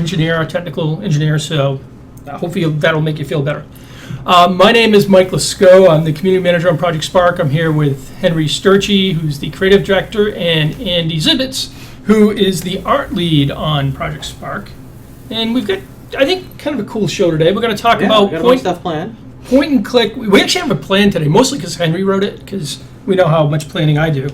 engineer, our technical engineer, so hopefully that'll make you feel better. My name is Mike Lasco. I'm the community manager on Project Spark. I'm here with Henry Sturchy, who's the creative director, and Andy Zibbets, who is the art lead on Project Spark. And we've got, I think, kind of a cool show today. We're going to talk about point and click. We actually have a plan today, mostly because Henry wrote it, because we know how much planning I do.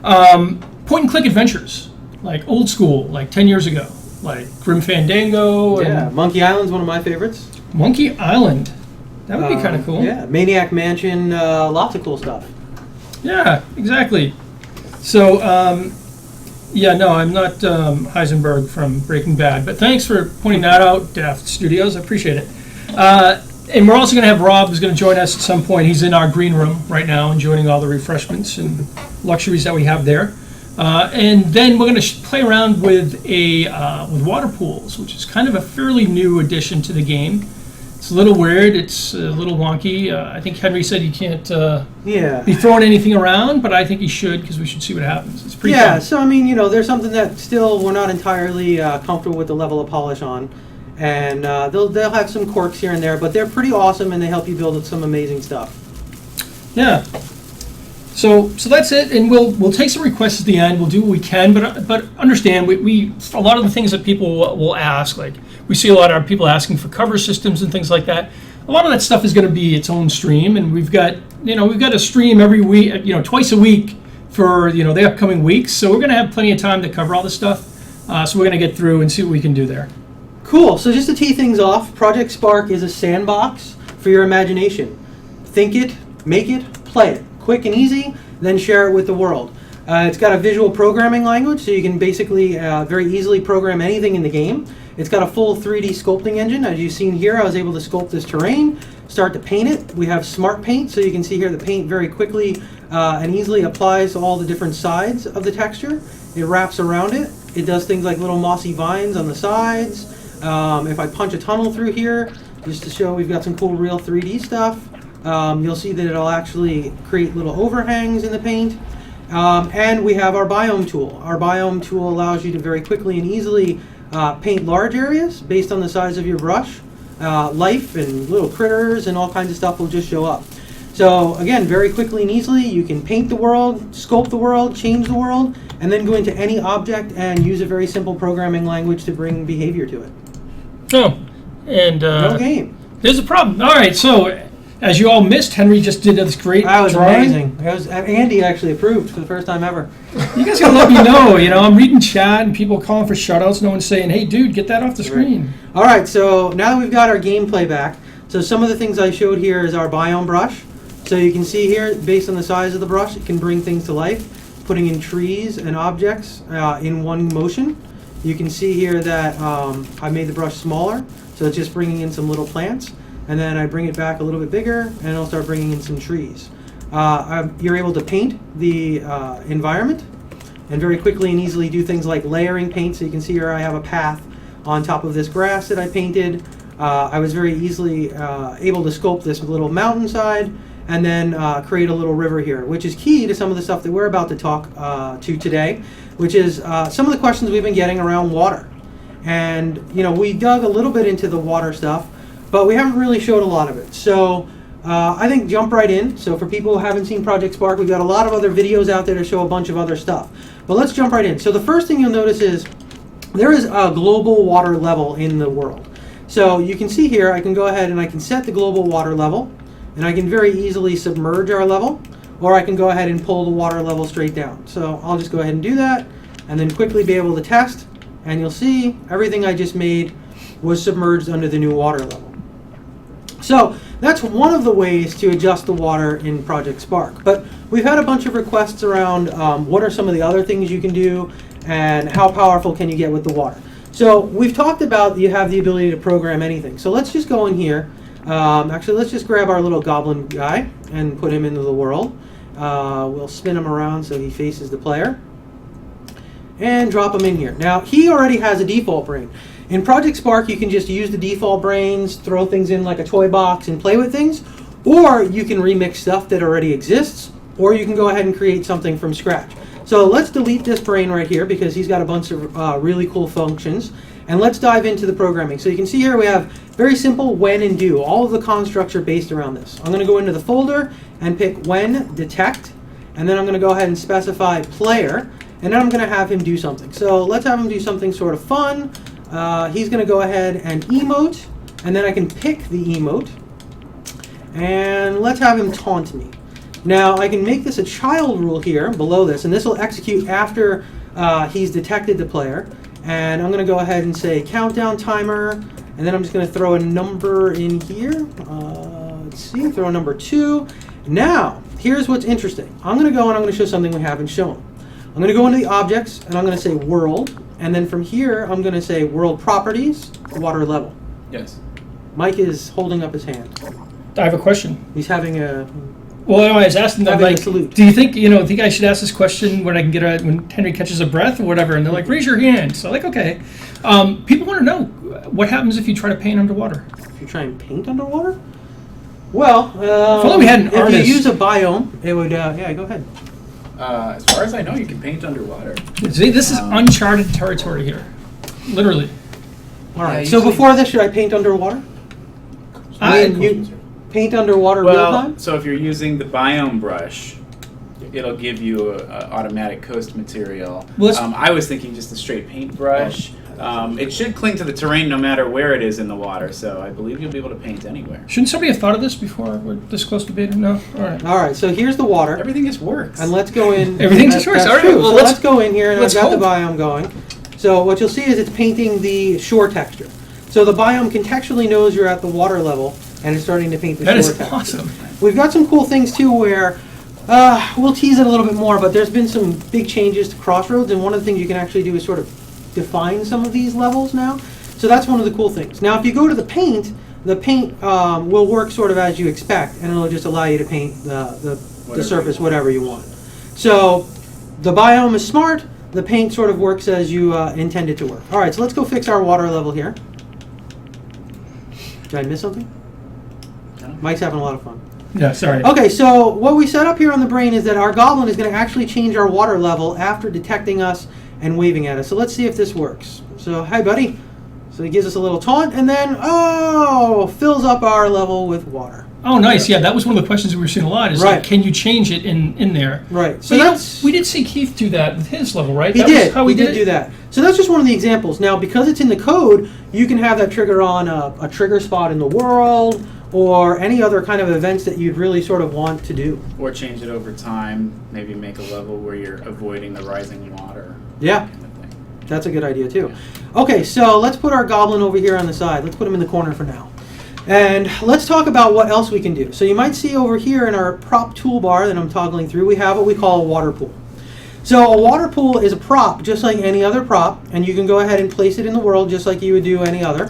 Point and click adventures, like old school, like 10 years ago, like Grim Fandango. Yeah, Monkey Island's one of my favorites. Monkey Island. That would be kind of cool. Yeah, Maniac Mansion, lots of cool stuff. Yeah, exactly. So, yeah, no, I'm not Heisenberg from Breaking Bad, but thanks for pointing that out, Daft Studios. I appreciate it. And we're also going to have Rob, who's going to join us at some point. He's in our green room right now, enjoying all the refreshments and luxuries that we have there. And then we're going to play around with with water pools, which is kind of a fairly new addition to the game. It's a little weird. It's a little wonky. I think Henry said you can't be throwing anything around, but I think he should, because we should see what happens. It's pretty fun. So I mean, there's something that still we're not entirely comfortable with the level of polish on, and they'll have some quirks here and there, but they're pretty awesome, and they help you build some amazing stuff. Yeah. So that's it, and we'll take some requests at the end. We'll do what we can, but understand we a lot of the things that people will ask, like we see a lot of people asking for cover systems and things like that. A lot of that stuff is going to be its own stream, and we've got a stream every week, twice a week for the upcoming weeks. So we're going to have plenty of time to cover all this stuff. So we're going to get through and see what we can do there. Cool. So just to tee things off, Project Spark is a sandbox for your imagination. Think it, make it, play it. Quick and easy, then share it with the world. It's got a visual programming language, so you can basically very easily program anything in the game. It's got a full 3D sculpting engine. As you've seen here, I was able to sculpt this terrain, start to paint it. We have Smart Paint, so you can see here the paint very quickly and easily applies to all the different sides of the texture. It wraps around it. It does things like little mossy vines on the sides. If I punch a tunnel through here, just to show we've got some cool real 3D stuff, you'll see that it'll actually create little overhangs in the paint. And we have our biome tool. Our biome tool allows you to very quickly and easily paint large areas based on the size of your brush. Life and little critters and all kinds of stuff will just show up. So again, very quickly and easily, you can paint the world, sculpt the world, change the world, and then go into any object and use a very simple programming language to bring behavior to it. Oh, and no game. There's a problem. All right, so as you all missed, Henry just did this great That was drawing. amazing. Andy actually approved for the first time ever. You guys gotta let me know. I'm reading chat and people calling for shoutouts. No one's saying, "Hey, dude, get that off the screen." Right. All right, so now that we've got our gameplay back, so some of the things I showed here is our biome brush. So you can see here, based on the size of the brush, it can bring things to life, putting in trees and objects in one motion. You can see here that I made the brush smaller, so it's just bringing in some little plants. And then I bring it back a little bit bigger, and I'll start bringing in some trees. You're able to paint the environment, and very quickly and easily do things like layering paint. So you can see here I have a path on top of this grass that I painted. I was very easily able to sculpt this little mountainside, and then create a little river here, which is key to some of the stuff that we're about to talk to today, which is some of the questions we've been getting around water. And we dug a little bit into the water stuff, but we haven't really showed a lot of it. So I think jump right in. So for people who haven't seen Project Spark, we've got a lot of other videos out there to show a bunch of other stuff. But let's jump right in. So the first thing you'll notice is there is a global water level in the world. So you can see here, I can go ahead and I can set the global water level, and I can very easily submerge our level, or I can go ahead and pull the water level straight down. So I'll just go ahead and do that, and then quickly be able to test, and you'll see everything I just made was submerged under the new water level. So that's one of the ways to adjust the water in Project Spark. But we've had a bunch of requests around what are some of the other things you can do and how powerful can you get with the water. So we've talked about you have the ability to program anything. So let's just go in here. Actually, let's just grab our little goblin guy and put him into the world. We'll spin him around so he faces the player. And drop him in here. Now, he already has a default brain. In Project Spark, you can just use the default brains, throw things in like a toy box and play with things, or you can remix stuff that already exists, or you can go ahead and create something from scratch. So let's delete this brain right here because he's got a bunch of really cool functions. And let's dive into the programming. So you can see here we have very simple when and do. All of the constructs are based around this. I'm going to go into the folder and pick when detect, and then I'm going to go ahead and specify player, and then I'm going to have him do something. So let's have him do something sort of fun. He's going to go ahead and emote, and then I can pick the emote, and let's have him taunt me. Now I can make this a child rule here below this, and this will execute after he's detected the player. And I'm going to go ahead and say countdown timer, and then I'm just going to throw a number in here. Let's see, throw a number 2. Now, here's what's interesting. I'm going to go and I'm going to show something we haven't shown. I'm going to go into the objects, and I'm going to say world, and then from here I'm going to say world properties, water level. Yes. Mike is holding up his hand. I have a question. He's having a... Well, I was asking them, Having a like, salute. do you think I should ask this question when I can get when Henry catches a breath or whatever? And they're like, raise your hand. So like, okay. People want to know what happens if you try to paint underwater. If you try and paint underwater? Well, If only we had an if artist. you use a biome, it would, yeah, go ahead. As far as I know, you can paint underwater. See, this is uncharted territory here, literally. All right, Yeah, so usually- before this, should I paint underwater? You paint underwater real Well, time? so if you're using the biome brush, it'll give you a automatic coast material. Well, let's- I was thinking just a straight paintbrush. It should cling to the terrain no matter where it is in the water, so I believe you'll be able to paint anywhere. Shouldn't somebody have thought of this before we're this close to beta? No? All right. All right, so here's the water. Everything just works. And let's go in. Everything just works. That's All right, true. well, So let's- let's go in here, and I've let's got the hope. biome going. So what you'll see is it's painting the shore texture. So the biome contextually knows you're at the water level, and it's starting to paint the That shore is texture. awesome. We've got some cool things too where we'll tease it a little bit more, but there's been some big changes to Crossroads, and one of the things you can actually do is sort of define some of these levels now. So that's one of the cool things. Now if you go to the paint will work sort of as you expect, and it'll just allow you to paint the surface whatever you want. So the biome is smart, the paint sort of works as you intend it to work. All right, so let's go fix our water level here. Did I miss something? No. Mike's having a lot of fun. Yeah, sorry. Okay, so what we set up here on the brain is that our goblin is going to actually change our water level after detecting us and waving at us. So let's see if this works. So, hi buddy. So he gives us a little taunt, and then, fills up our level with water. Oh, nice. Yeah, that was one of the questions we were seeing a lot. Is Right. like, can you change it in there? Right. So we did see Keith do that with his level, right? He That was did. how He we did do that. So that's just one of the examples. Now, because it's in the code, you can have that trigger on a trigger spot in the world, or any other kind of events that you'd really sort of want to do. Or change it over time, maybe make a level where you're avoiding the rising water. Yeah. Kind of thing. That's a good idea too. Okay, so let's put our goblin over here on the side. Let's put him in the corner for now. And let's talk about what else we can do. So you might see over here in our prop toolbar that I'm toggling through, we have what we call a water pool. So a water pool is a prop just like any other prop, and you can go ahead and place it in the world just like you would do any other.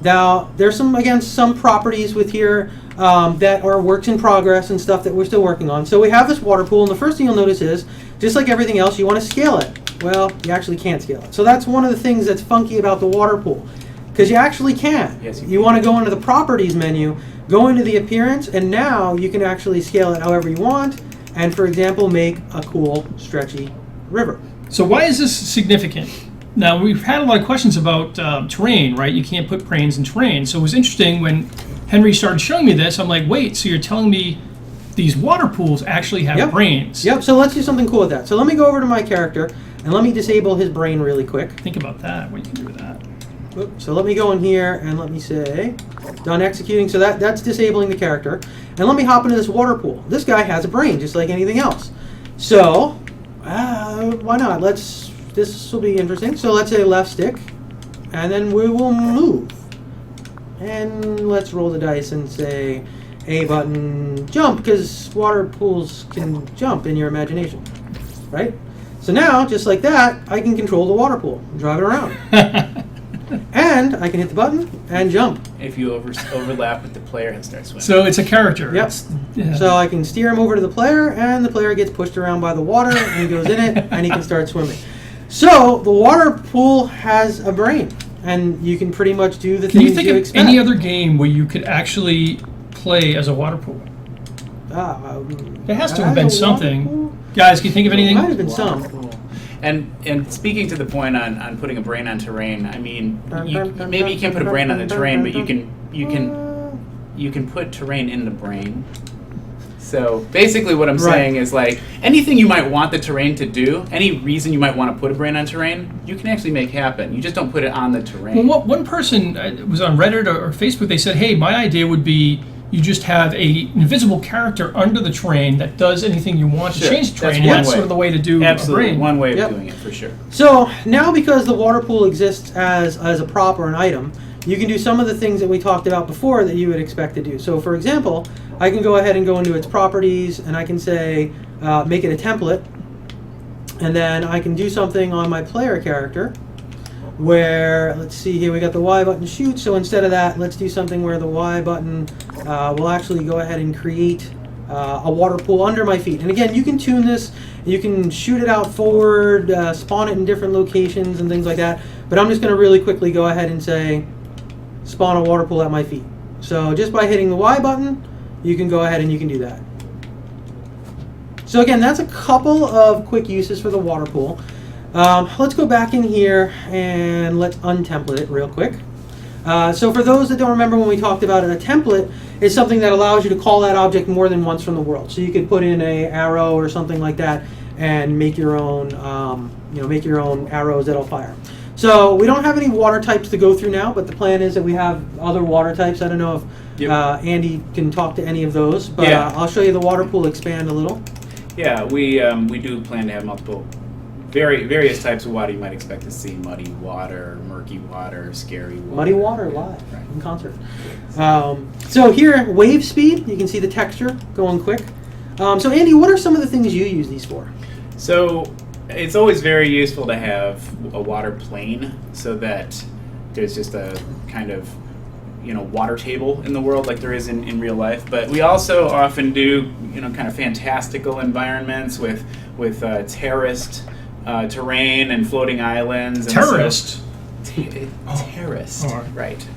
Now, there's some properties with here that are works in progress and stuff that we're still working on. So we have this water pool, and the first thing you'll notice is, just like everything else, you want to scale it. Well, you actually can't scale it. So that's one of the things that's funky about the water pool, because you actually can. Yes, you You can. want to go into the properties menu, go into the appearance, and now you can actually scale it however you want, and for example, make a cool, stretchy river. So why is this significant? Now, we've had a lot of questions about terrain, right? You can't put planes in terrain. So it was interesting when Henry started showing me this. I'm like, wait, so you're telling me these water pools actually have Yep. brains? Yep, so let's do something cool with that. So let me go over to my character, and let me disable his brain really quick. Think about that, what you can do with that. Oops, so let me go in here, and let me say, done executing. So that's disabling the character. And let me hop into this water pool. This guy has a brain, just like anything else. So, why not? This will be interesting. So let's say left stick, and then we will move. And let's roll the dice and say A button, jump, because water pools can jump in your imagination, right? So now, just like that, I can control the water pool, drive it around. And I can hit the button and jump. If you overlap with the player and start swimming. So it's a character. Yep. It's- yeah. So I can steer him over to the player, and the player gets pushed around by the water, and he goes in it, and he can start swimming. So the water pool has a brain, and you can pretty much do the Can you things think you of expect. any other game where you could actually play as a water pool? There has to have been as a water something. pool? Guys, can you think of There anything? might have been some. And speaking to the point on putting a brain on terrain, I mean, maybe you can't put a brain on the terrain, but you can put terrain in the brain. So basically what I'm saying is like anything you might want the terrain to do, any reason you might want to put a brain on terrain, you can actually make happen. You just don't put it on the terrain. Well, one person was on Reddit or Facebook, they said, hey, my idea would be you just have a invisible character under the terrain that does anything you want to change the terrain. That's sort of the way to do a brain. One way of doing it, for sure. So now because the water pool exists as a prop or an item, you can do some of the things that we talked about before that you would expect to do. So for example, I can go ahead and go into its properties and I can say, make it a template. And then I can do something on my player character where, let's see here, we got the Y button shoot. So instead of that, let's do something where the Y button will actually go ahead and create a water pool under my feet. And again, you can tune this. You can shoot it out forward, spawn it in different locations and things like that. But I'm just going to really quickly go ahead and say, spawn a water pool at my feet. So just by hitting the Y button, you can go ahead and you can do that. So again, that's a couple of quick uses for the water pool. Let's go back in here and let's untemplate it real quick. So for those that don't remember when we talked about it, a template is something that allows you to call that object more than once from the world. So you could put in a arrow or something like that and make your own, make your own arrows that'll fire. So we don't have any water types to go through now, but the plan is that we have other water types. I don't know if Andy can talk to any of those, but I'll show you the water pool expand a little. Yeah, we do plan to have multiple, various types of water you might expect to see: muddy water, murky water, scary water. Muddy water live in concert. So here, wave speed. You can see the texture going quick. So Andy, what are some of the things you use these for? So it's always very useful to have a water plane so that there's just a kind of water table in the world like there is in real life. But we also often do kind of fantastical environments with terraced terrain and floating islands. Terrorist? Terraced, Oh. right.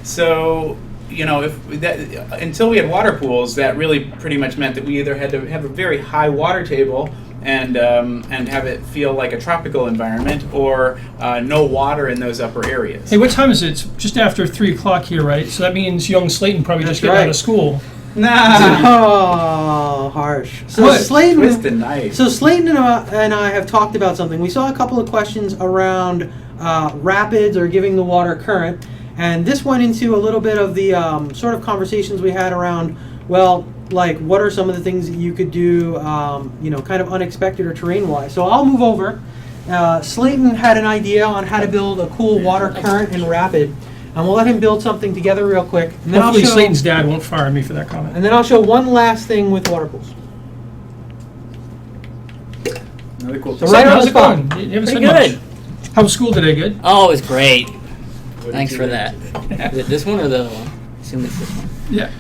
So until we had water pools, that really pretty much meant that we either had to have a very high water table and have it feel like a tropical environment, or no water in those upper areas. Hey, what time is it? It's just after 3 o'clock here, right? So that means young Slayton probably just got out of school. Nah. Oh, harsh. So What? Slayton, Twist the knife. So Slayton and I have talked about something. We saw a couple of questions around rapids or giving the water current, and this went into a little bit of the sort of conversations we had around, well, like what are some of the things that you could do, kind of unexpected or terrain-wise. So I'll move over. Slayton had an idea on how to build a cool water current and rapid, and we'll let him build something together real quick. And then Hopefully Slayton's dad won't fire me for that comment. And then I'll show one last thing with water pools. Another cool. So right on How's the it spot. going? You haven't Pretty said good. much. How was school today? Good? Oh, it was great. What Thanks did for you that. Is it this one or the other one? I assume it's this one. Yeah.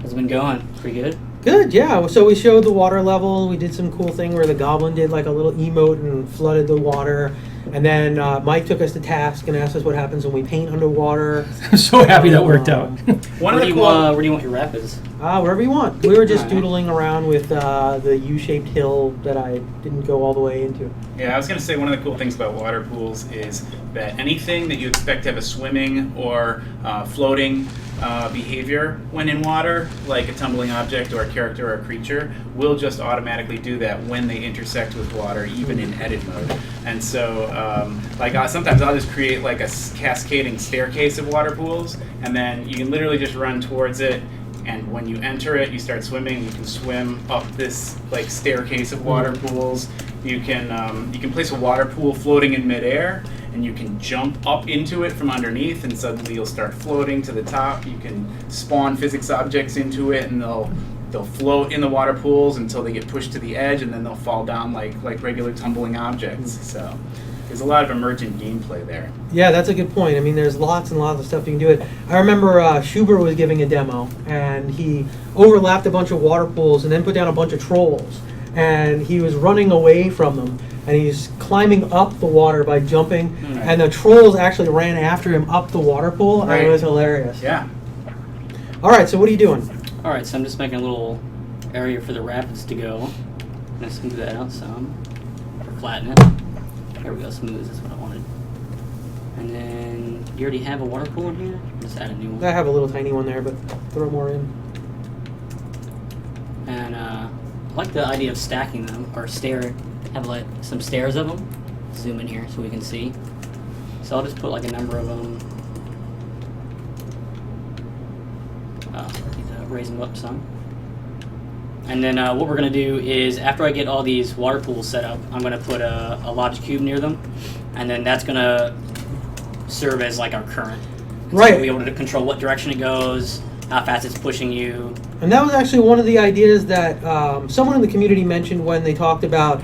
How's it been going? Pretty good? Good, yeah. So we showed the water level. We did some cool thing where the goblin did like a little emote and flooded the water. And then Mike took us to task and asked us what happens when we paint underwater. I'm so happy that worked out. One Where of do the you cool. where do you want your rapids? Wherever you want. We were just Alright. doodling around with the U-shaped hill that I didn't go all the way into. Yeah, I was going to say one of the cool things about water pools is that anything that you expect to have a swimming or floating behavior when in water, like a tumbling object or a character or a creature, will just automatically do that when they intersect with water, even in edit mode. And so, sometimes I'll just create like a cascading staircase of water pools, and then you can literally just run towards it. And when you enter it, you start swimming. You can swim up this like staircase of water pools. You can place a water pool floating in midair, and you can jump up into it from underneath, and suddenly you'll start floating to the top. You can spawn physics objects into it, and they'll float in the water pools until they get pushed to the edge, and then they'll fall down like regular tumbling objects. So there's a lot of emergent gameplay there. Yeah, that's a good point. I mean, there's lots and lots of stuff you can do it. I remember Schubert was giving a demo, and he overlapped a bunch of water pools and then put down a bunch of trolls. And he was running away from them, and he's climbing up the water by jumping, and the trolls actually ran after him up the water pool, and it was hilarious. Yeah. All right, so what are you doing? Alright, so I'm just making a little area for the rapids to go. I'm gonna smooth that out some. Or flatten it. There we go, smooth, that's what I wanted. And then, you already have a water pool in here? Just add a new one. I have a little tiny one there, but throw more in. And I like the idea of stacking them, or have like some stairs of them. Zoom in here so we can see. So I'll just put like a number of them. Need to raise them up some. And then what we're going to do is, after I get all these water pools set up, I'm going to put a logic cube near them. And then that's going to serve as like our current. Right. So we'll be able to control what direction it goes, how fast it's pushing you. And that was actually one of the ideas that someone in the community mentioned when they talked about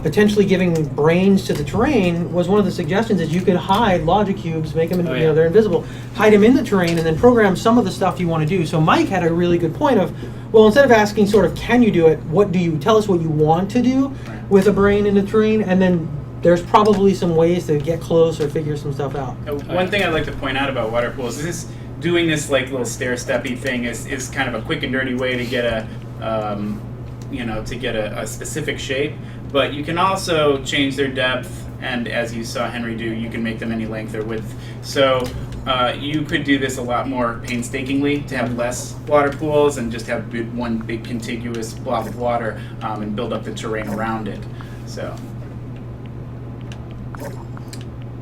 potentially giving brains to the terrain. Was one of the suggestions is you could hide logic cubes, make them, they're invisible, hide them in the terrain, and then program some of the stuff you want to do. So Mike had a really good point of, well, instead of asking sort of can you do it, what do you tell us what you want to do with a brain in the terrain, and then there's probably some ways to get close or figure some stuff out. One thing I'd like to point out about water pools is this. Doing this like little stair-steppy thing is kind of a quick and dirty way to get a specific shape, but you can also change their depth, and as you saw Henry do, you can make them any length or width. So you could do this a lot more painstakingly to have less water pools and just have one big contiguous blob of water and build up the terrain around it. So.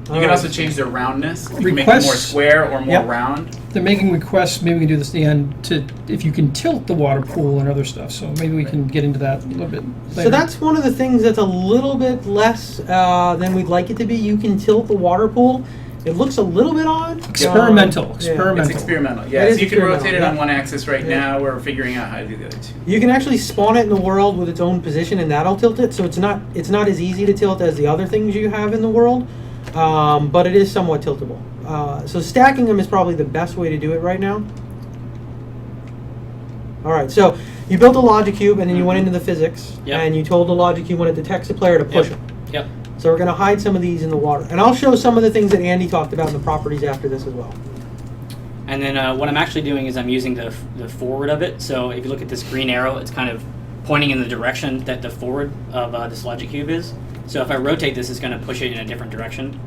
You can also change their roundness. You can make them more square or more round. They're making requests. Maybe we can do this at the end to if you can tilt the water pool and other stuff. So maybe we can get into that a little bit later. So that's one of the things that's a little bit less than we'd like it to be. You can tilt the water pool. It looks a little bit odd. Experimental. It's experimental. Yeah, so you can rotate it on one axis right Yeah. now. We're figuring out how to do the other two. You can actually spawn it in the world with its own position, and that'll tilt it. So it's not as easy to tilt as the other things you have in the world. But it is somewhat tiltable. So stacking them is probably the best way to do it right now. All right, so you built a logic cube, and then you went into the physics, and you told the logic cube when it detects a player to push them. Yep. So we're going to hide some of these in the water. And I'll show some of the things that Andy talked about in the properties after this as well. And then what I'm actually doing is I'm using the forward of it. So if you look at this green arrow, it's kind of pointing in the direction that the forward of this logic cube is. So if I rotate this, it's going to push it in a different direction.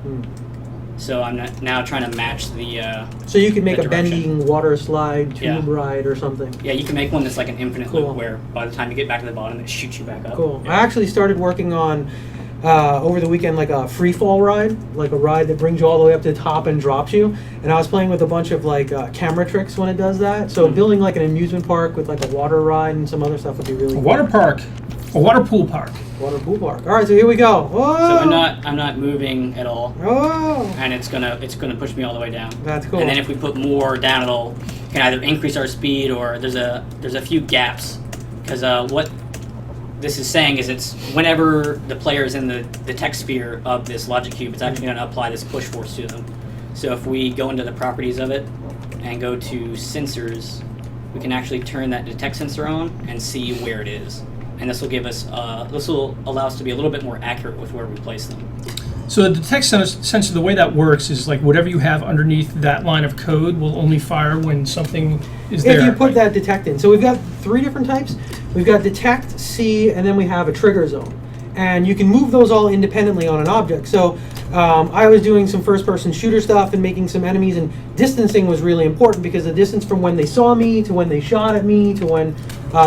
So I'm now trying to match the So you could make a direction. bending water slide tube ride or something. Yeah, you can make one that's like an infinite loop where by the time you get back to the bottom, it shoots you back up. Cool. Yeah. I actually started working on, over the weekend, like a free fall ride, like a ride that brings you all the way up to the top and drops you. And I was playing with a bunch of like camera tricks when it does that. So building like an amusement park with like a water ride and some other stuff would be really cool. water pool park. Water pool park. All right, so here we go. Whoa! So I'm not moving at all, Oh, and it's gonna push me all the way down. that's cool. And then if we put more down, it'll can either increase our speed or there's a few gaps, because what this is saying is it's whenever the player is in the text sphere of this logic cube, it's actually going to apply this push force to them. So if we go into the properties of it and go to sensors, we can actually turn that detect sensor on and see where it is. And this will give us, this will allow us to be a little bit more accurate with where we place them. So the detect sensor, the way that works is like whatever you have underneath that line of code will only fire when something is there. If you put that detect in. So we've got 3 different types. We've got detect, see, and then we have a trigger zone. And you can move those all independently on an object. So I was doing some first-person shooter stuff and making some enemies, and distancing was really important because the distance from when they saw me to when they shot at me to when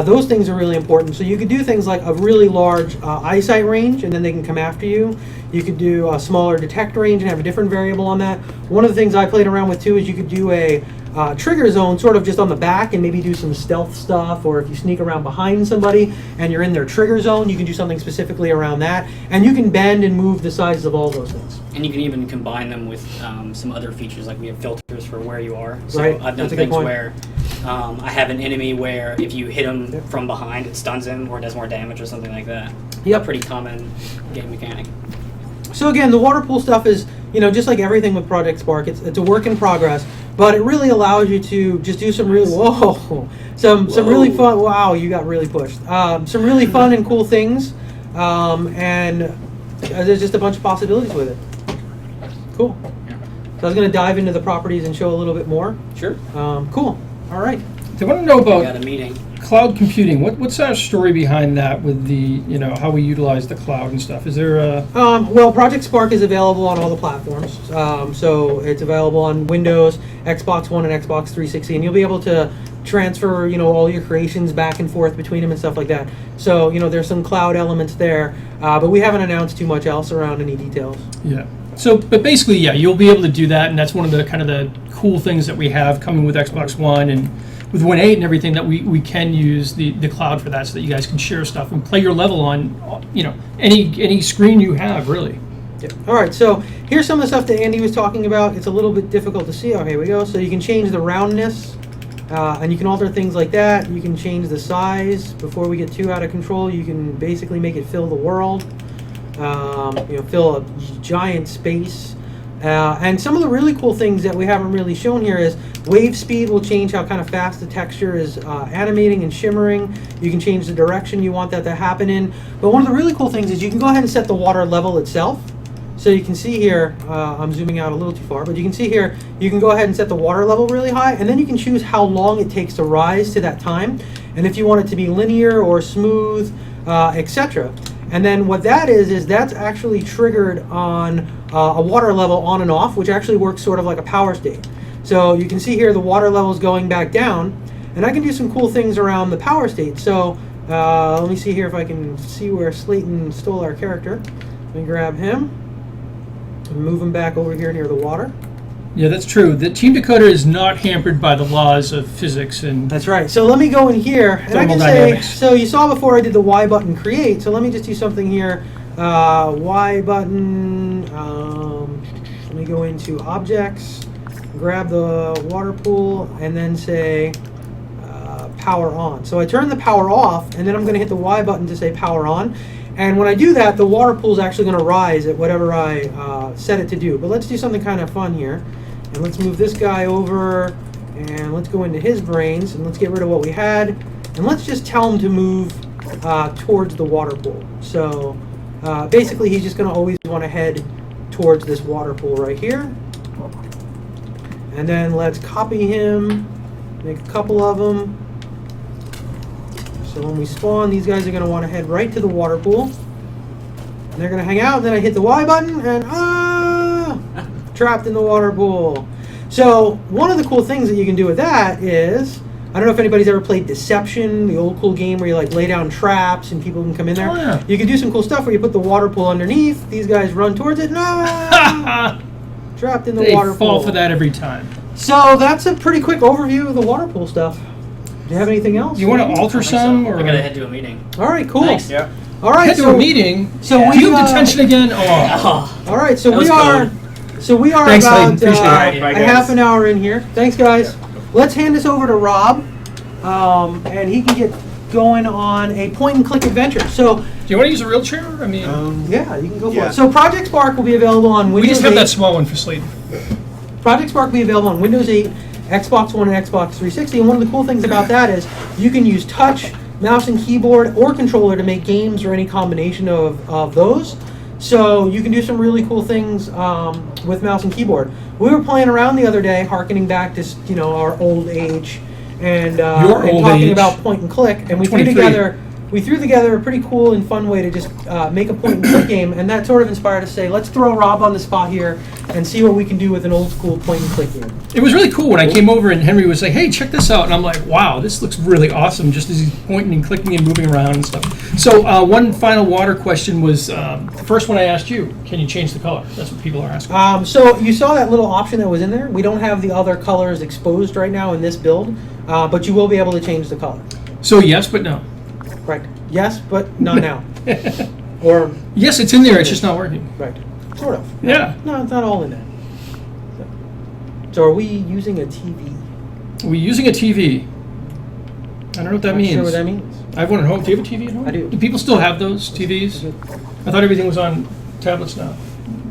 those things are really important. So you could do things like a really large eyesight range, and then they can come after you. You could do a smaller detect range and have a different variable on that. One of the things I played around with too is you could do a trigger zone sort of just on the back and maybe do some stealth stuff, or if you sneak around behind somebody and you're in their trigger zone, you can do something specifically around that. And you can bend and move the sizes of all those things. And you can even combine them with some other features, like we have filters for where you are. So Right. I've done That's a good things point. where I have an enemy where if you hit him from behind, it stuns him or does more damage or something like that. Yep. A pretty common game mechanic. So again, the water pool stuff is, just like everything with Project Spark, it's a work in progress, but it really allows you to just do some really, some really fun, wow, you got really pushed. Some really fun and cool things, and there's just a bunch of possibilities with it. Cool. So I was going to dive into the properties and show a little bit more. Sure. Cool. All right. They want to know We got a about meeting. cloud computing. What's our story behind that with the, how we utilize the cloud and stuff? Is there a... Well, Project Spark is available on all the platforms. So it's available on Windows, Xbox One, and Xbox 360, and you'll be able to transfer, all your creations back and forth between them and stuff like that. So, there's some cloud elements there, but we haven't announced too much else around any details. Yeah. So, but basically, yeah, you'll be able to do that, and that's one of the kind of the cool things that we have coming with Xbox One and with Win 8 and everything, that we can use the cloud for that, so that you guys can share stuff and play your level on, any screen you have, really. Yeah. All right, so here's some of the stuff that Andy was talking about. It's a little bit difficult to see. Oh, here we go. So you can change the roundness, and you can alter things like that. You can change the size before we get too out of control. You can basically make it fill the world, fill a giant space. And some of the really cool things that we haven't really shown here is wave speed will change how kind of fast the texture is animating and shimmering. You can change the direction you want that to happen in. But one of the really cool things is you can go ahead and set the water level itself. So you can see here, I'm zooming out a little too far, but you can see here, you can go ahead and set the water level really high, and then you can choose how long it takes to rise to that time, and if you want it to be linear or smooth, etc. And then what that is that's actually triggered on a water level on and off, which actually works sort of like a power state. So you can see here the water level is going back down, and I can do some cool things around the power state. So let me see here if I can see where Slayton stole our character. Let me grab him and move him back over here near the water. Yeah, that's true. The Team Decoder is not hampered by the laws of physics and... That's right. So let me go in here, and I can say, thermodynamics. so you saw before I did the Y button create, so let me just do something here. Y button, let me go into objects, grab the water pool, and then say power on. So I turn the power off, and then I'm going to hit the Y button to say power on. And when I do that, the water pool is actually going to rise at whatever I set it to do. But let's do something kind of fun here. And let's move this guy over, and let's go into his brains, and let's get rid of what we had. And let's just tell him to move towards the water pool. So basically, he's just going to always want to head towards this water pool right here. And then let's copy him, make a couple of them. So when we spawn, these guys are going to want to head right to the water pool. And they're going to hang out, and then I hit the Y button, and trapped in the water pool. So one of the cool things that you can do with that is, I don't know if anybody's ever played Deception, the old cool game where you lay down traps and people can come in there. Oh, yeah. You can do some cool stuff where you put the water pool underneath, these guys run towards it, trapped in the water pool. They fall for that every time. So that's a pretty quick overview of the water pool stuff. Do you have anything else? You want to alter some? Or... I gotta head to a meeting. All right, cool. Thanks. Yeah. All right, Head to a meeting? So Do we you have detention again? Oh. All right, so That we was are. code. So we are Thanks, Hayden. about Appreciate it. All right, bye, a guys. half an hour in here. Thanks, guys. Let's hand this over to Rob, and he can get going on a point-and-click adventure. So, Do you want to use a real chair? I mean, yeah, you can go for Yeah. it. So, Project Spark will be available on Windows we just have 8. that small one for Slayton. Project Spark will be available on Windows 8, Xbox One, and Xbox 360. And one of the cool things about that is you can use touch, mouse and keyboard, or controller to make games or any combination of those. So you can do some really cool things with mouse and keyboard. We were playing around the other day, harkening back to our old age, and talking age. about point and click, and we threw 23. together a pretty cool and fun way to just make a point and click game, and that sort of inspired us to say, let's throw Rob on the spot here and see what we can do with an old school point and click game. It was really cool when I came over and Henry was like, hey, check this out. And I'm like, wow, this looks really awesome, just as he's pointing and clicking and moving around and stuff. So one final water question was, the first one I asked you, can you change the color? That's what people are asking. So you saw that little option that was in there. We don't have the other colors exposed right now in this build, but you will be able to change the color. So yes, but no. Right. Yes, but not now. Or, Yes, it's in there, it's just not working. right. Sort of. Yeah. No, it's not all in there. So are we using a TV? Are we using a TV? I don't know what that Not means. sure what that means. I have one at home. Do you have a TV at home? I do. Do people still have those TVs? I thought everything was on tablets now.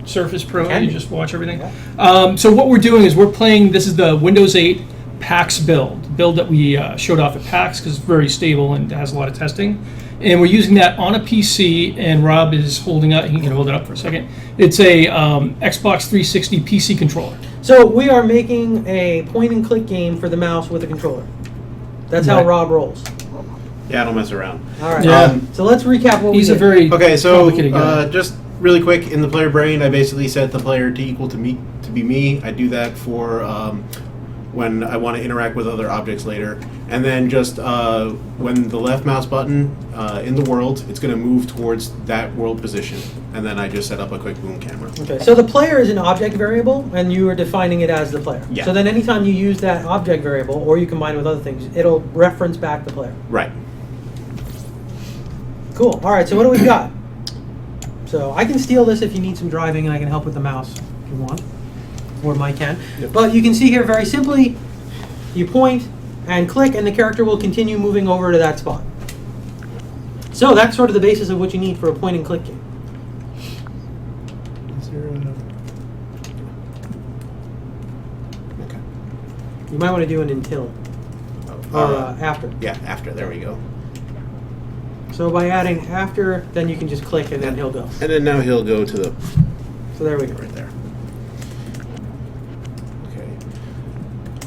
Surface Pro, Can you be. just watch everything. Yeah. So what we're doing is we're playing, this is the Windows 8 PAX build that we showed off at PAX because it's very stable and has a lot of testing. And we're using that on a PC, and Rob is holding up, he can hold it up for a second. It's a Xbox 360 PC controller. So we are making a point and click game for the mouse with a controller. That's how Right. Rob rolls. Yeah, I don't mess around. All right. Yeah. So let's recap what He's we a did. very Okay, so complicated guy. just really quick, in the player brain, I basically set the player to equal to me, to be me. I do that for when I want to interact with other objects later. And then just when the left mouse button in the world, it's going to move towards that world position. And then I just set up a quick boom camera. Okay, so the player is an object variable, and you are defining it as the player. Yeah. So then anytime you use that object variable, or you combine it with other things, it'll reference back the player. Right. Cool. All right, so what do we got? So I can steal this if you need some driving, and I can help with the mouse if you want, or Mike can. Yep. But you can see here very simply, you point and click, and the character will continue moving over to that spot. So that's sort of the basis of what you need for a point and click game. Is there Okay. You might want to do an until, or after. Yeah, after. There we go. So by adding after, then you can just click and then he'll go. And then now he'll go to the So there we go. right there. Okay.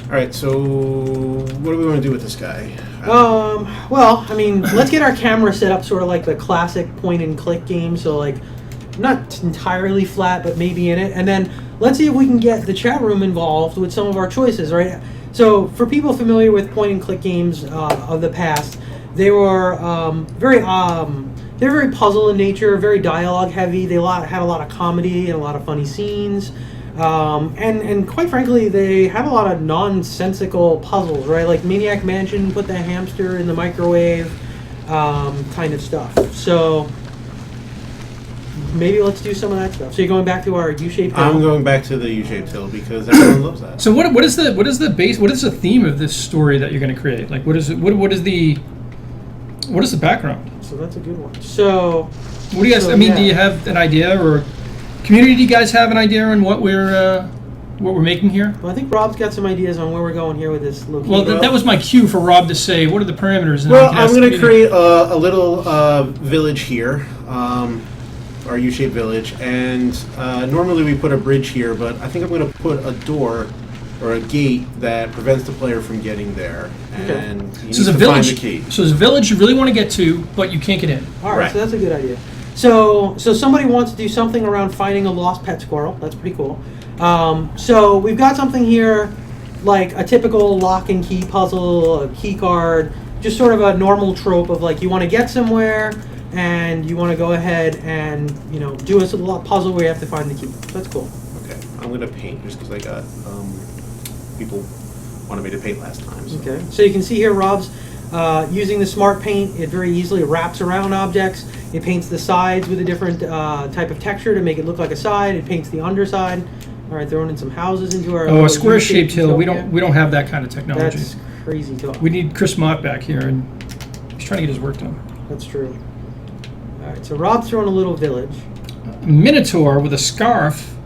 All right. So what do we want to do with this guy? Well, I mean, let's get our camera set up sort of like the classic point and click game. So like, not entirely flat, but maybe in it. And then let's see if we can get the chat room involved with some of our choices, right? So for people familiar with point and click games of the past, they were very puzzle in nature, very dialogue heavy. They had a lot of comedy and a lot of funny scenes. And quite frankly, they had a lot of nonsensical puzzles, right? Like Maniac Mansion, put the hamster in the microwave, kind of stuff. So maybe let's do some of that stuff. So you're going back to our U-shaped hill? I'm going back to the U-shaped hill because everyone loves that. So what is the theme of this story that you're going to create? Like what is the background? So that's a good one. So What do you guys? So, I mean, yeah. do you have an idea, or community? Do you guys have an idea on what we're making here? well, I think Rob's got some ideas on where we're going here with this location. Well, that was my cue for Rob to say, what are the parameters? And Well, I can I'm ask the going to community. create a little village here, our U-shaped village, and normally we put a bridge here, but I think I'm going to put a door or a gate that prevents the player from getting there, and he needs So to there's a find the village. key. So there's a village you really want to get to, but you can't get in. All right, Right. so that's a good idea. So somebody wants to do something around finding a lost pet squirrel. That's pretty cool. So we've got something here, like a typical lock and key puzzle, a key card, just sort of a normal trope of like you want to get somewhere and you want to go ahead and do a little puzzle where you have to find the key. That's cool. Okay, I'm going to paint just because I got people wanted me to paint last time. So. Okay. So you can see here, Rob's using the smart paint. It very easily wraps around objects. It paints the sides with a different type of texture to make it look like a side. It paints the underside. All right, throwing in some houses into our. Oh, little a square-shaped hill. We utopia. don't have that kind of technology. That's crazy talk. We need Chris Mott back here, and he's trying to get his work done. That's true. All right, so Rob's throwing a little village. A Minotaur with a scarf.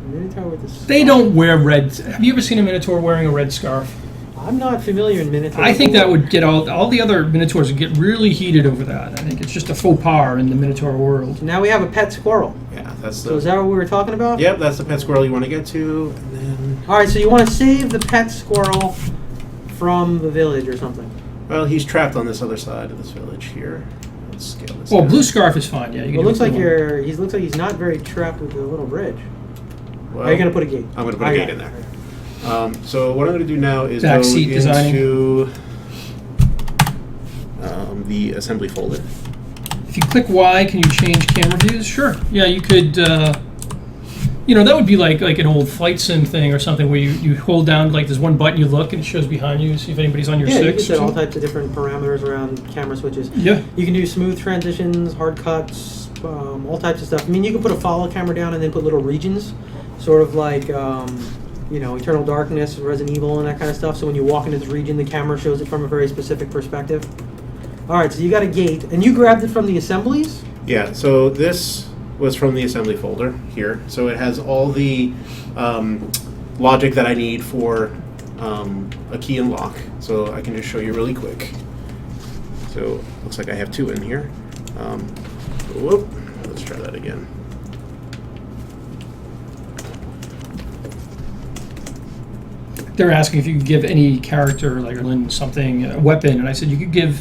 Minotaur with this. They don't wear red. Have you ever seen a Minotaur wearing a red scarf? I'm not familiar in Minotaur. I think that would get all the other Minotaurs would get really heated over that. I think it's just a faux pas in the Minotaur world. Now we have a pet squirrel. Yeah, that's So is that what we were talking about? Yep, that's the pet squirrel you want to get to, and then All right, so you want to save the pet squirrel from the village or something. well, he's trapped on this other side of this village here. Let's scale this. Well, down. blue scarf is fine. Yeah, you can Well, it do looks like blue one. he looks like he's not very trapped with the little bridge. Well, Are you gonna put a gate? I'm going to put a I gate got in it. there. So what I'm going to do now is go Backseat designing. into the assembly folder. If you click Y, can you change camera views? Sure. Yeah, you could. That would be like an old flight sim thing or something where you hold down, like there's one button, you look, and it shows behind you, see if anybody's on your Yeah, you can six. set or all something. types of different parameters around camera switches. Yeah. You can do smooth transitions, hard cuts, all types of stuff. I mean, you can put a follow camera down and then put little regions, sort of like Eternal Darkness, Resident Evil, and that kind of stuff. So when you walk into this region, the camera shows it from a very specific perspective. All right, so you got a gate, and you grabbed it from the assemblies. Yeah, so this was from the assembly folder here. So it has all the logic that I need for a key and lock. So I can just show you really quick. So looks like I have two in here. Whoop, let's try that again. they're asking if you could give any character, like Lynn, something, a weapon, and I said you could give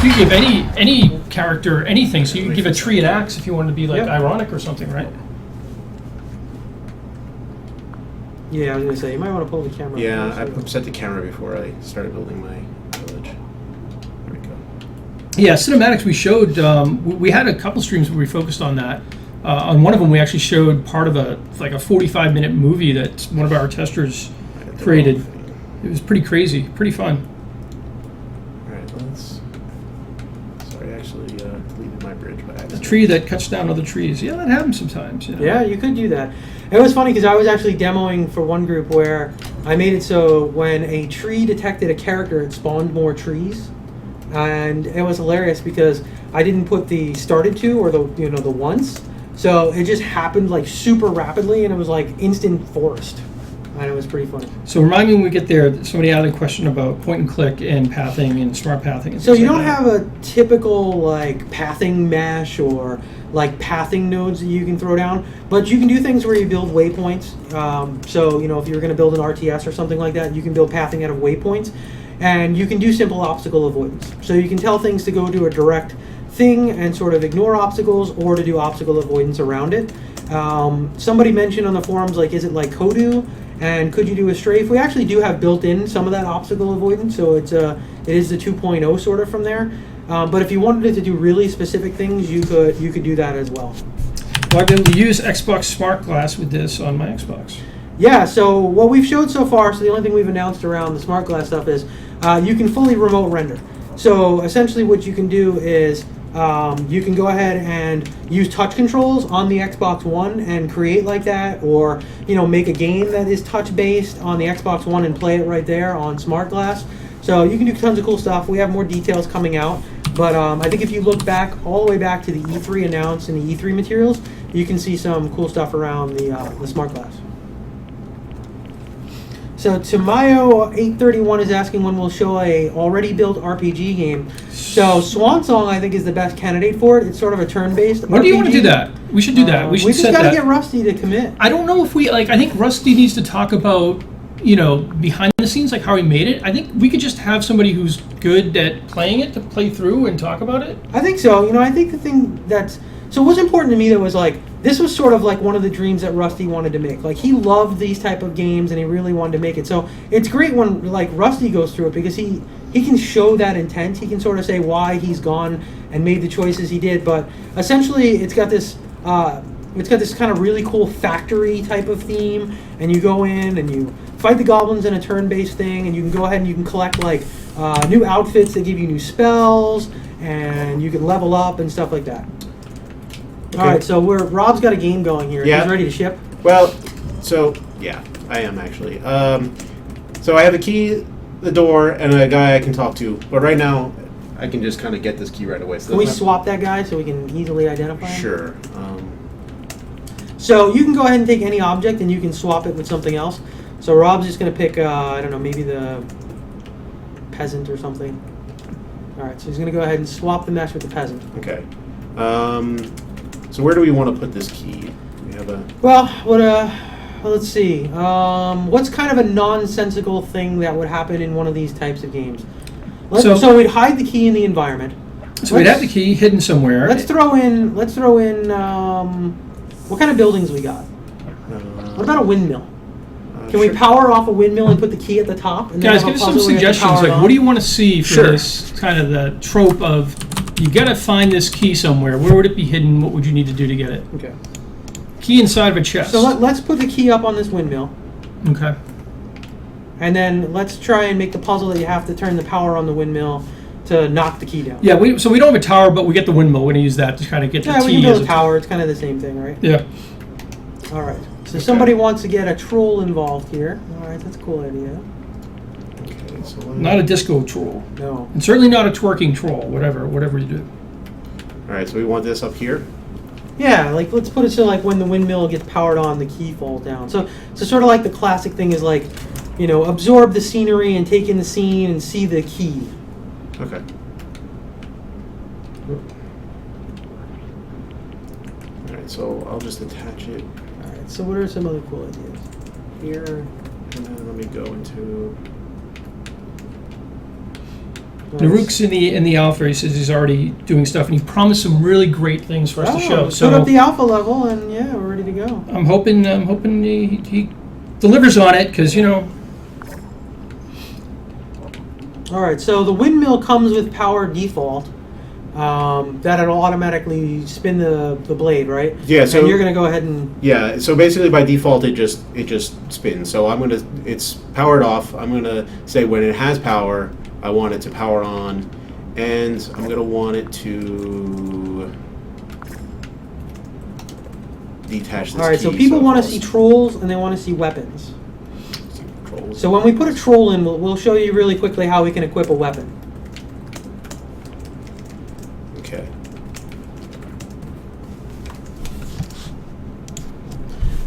any character anything. So you could give a tree an axe if you wanted to be like Yep. ironic or something, right? Yeah, I was gonna say you might want to pull the camera. Yeah, up. I set the camera before I started building my village. There we go. Yeah, cinematics we showed, we had a couple streams where we focused on that. On one of them, we actually showed part of a 45-minute movie that one of our testers created. It was pretty crazy, pretty fun. Alright, let's... Sorry, I actually deleted my bridge by A accident. tree that cuts down other trees. Yeah, that happens sometimes. You know? Yeah, you could do that. It was funny because I was actually demoing for one group where I made it so when a tree detected a character, it spawned more trees, and it was hilarious because I didn't put the started to or the once, so it just happened like super rapidly, and it was like instant forest, and it was pretty funny. So remind me when we get there, somebody had a question about point and click and pathing and smart pathing. And So things you like don't that. have a typical like pathing mesh or like pathing nodes that you can throw down, but you can do things where you build waypoints. So if you're going to build an RTS or something like that, you can build pathing out of waypoints, and you can do simple obstacle avoidance. So you can tell things to go to a direct thing and sort of ignore obstacles, or to do obstacle avoidance around it. Somebody mentioned on the forums, like, is it like Kodu? And could you do a strafe? We actually do have built in some of that obstacle avoidance, so it is the 2.0 sort of from there. But if you wanted it to do really specific things, you could do that as well. Well, I've been able to use Xbox Smart Glass with this on my Xbox. Yeah, so what we've showed so far, so the only thing we've announced around the smart glass stuff is you can fully remote render. So essentially what you can do is you can go ahead and use touch controls on the Xbox One and create like that, or make a game that is touch based on the Xbox One and play it right there on smart glass. So you can do tons of cool stuff. We have more details coming out, but I think if you look back all the way back to the E3 announced and the E3 materials, you can see some cool stuff around the smart glass. So Tamayo831 is asking when we'll show a already built RPG game. So Swan Song, I think, is the best candidate for it. It's sort of a turn-based RPG. When do you want to do that? We should do that. We should just set got to that. get Rusty to commit. I don't know if we I think Rusty needs to talk about behind the scenes, like how he made it. I think we could just have somebody who's good at playing it to play through and talk about it. I think so. I think the thing so what's important to me that was like, this was sort of like one of the dreams that Rusty wanted to make. Like, he loved these type of games and he really wanted to make it. So it's great when like Rusty goes through it, because he can show that intent. He can sort of say why he's gone and made the choices he did. But essentially, it's got this kind of really cool factory type of theme, and you go in and you fight the goblins in a turn-based thing, and you can go ahead and you can collect like new outfits that give you new spells, and you can level up and stuff like that. Okay. All right, so Rob's got a game going here. Yeah. He's ready to ship. Well, so, yeah, I am actually. So I have a key, the door, and a guy I can talk to. But right now, I can just kind of get this key right away. So Can we swap that guy so we can easily identify him? Sure. So you can go ahead and take any object and you can swap it with something else. So Rob's just going to pick, I don't know, maybe the peasant or something. All right, so he's going to go ahead and swap the mesh with the peasant. Okay. So where do we want to put this key? We have a... Well, let's see. What's kind of a nonsensical thing that would happen in one of these types of games? So we'd hide the key in the environment. So we'd have the key hidden somewhere. Let's throw in. What kind of buildings we got? What about a windmill? Can we power off a windmill and put the key at the top? And then Guys, have a give us some puzzle we have to suggestions. power it Like, on? what do you want to see for Sure. this kind of the trope of you got to find this key somewhere? Where would it be hidden? What would you need to do to get it? Okay. Key inside of a chest. So let's put the key up on this windmill, Okay. and then let's try and make the puzzle that you have to turn the power on the windmill to knock the key down. Yeah. So we don't have a tower, but we get the windmill. We're gonna use that to kind of get the Yeah, we T can as build a tower. It's kind of the same thing, right? Yeah. All right. So somebody wants to get a troll involved here. All right, that's a cool idea. Okay, so Not a disco troll, No. and certainly not a twerking troll. Whatever you do. All right, so we want this up here. Yeah, like let's put it so like when the windmill gets powered on, the key falls down. So sort of like the classic thing is like, absorb the scenery and take in the scene and see the key. Okay. All right, so I'll just attach it. All right. So what are some other cool ideas? Here. And then let me go into. Naruk's in the alpha. He says he's already doing stuff, and he promised some really great things for us to show. Put So up the alpha level, and yeah, we're ready to go. I'm hoping he delivers on it, because All right, so the windmill comes with power default. That it'll automatically spin the blade, right? Yeah. So and you're gonna go ahead and yeah. So basically, by default, it just spins. So it's powered off. I'm gonna say when it has power, I want it to power on, and I'm gonna want it to detach this. all right. So key, people it want to falls. see trolls and they want to see weapons. Controls. So when we put a troll in, we'll show you really quickly how we can equip a weapon. Okay.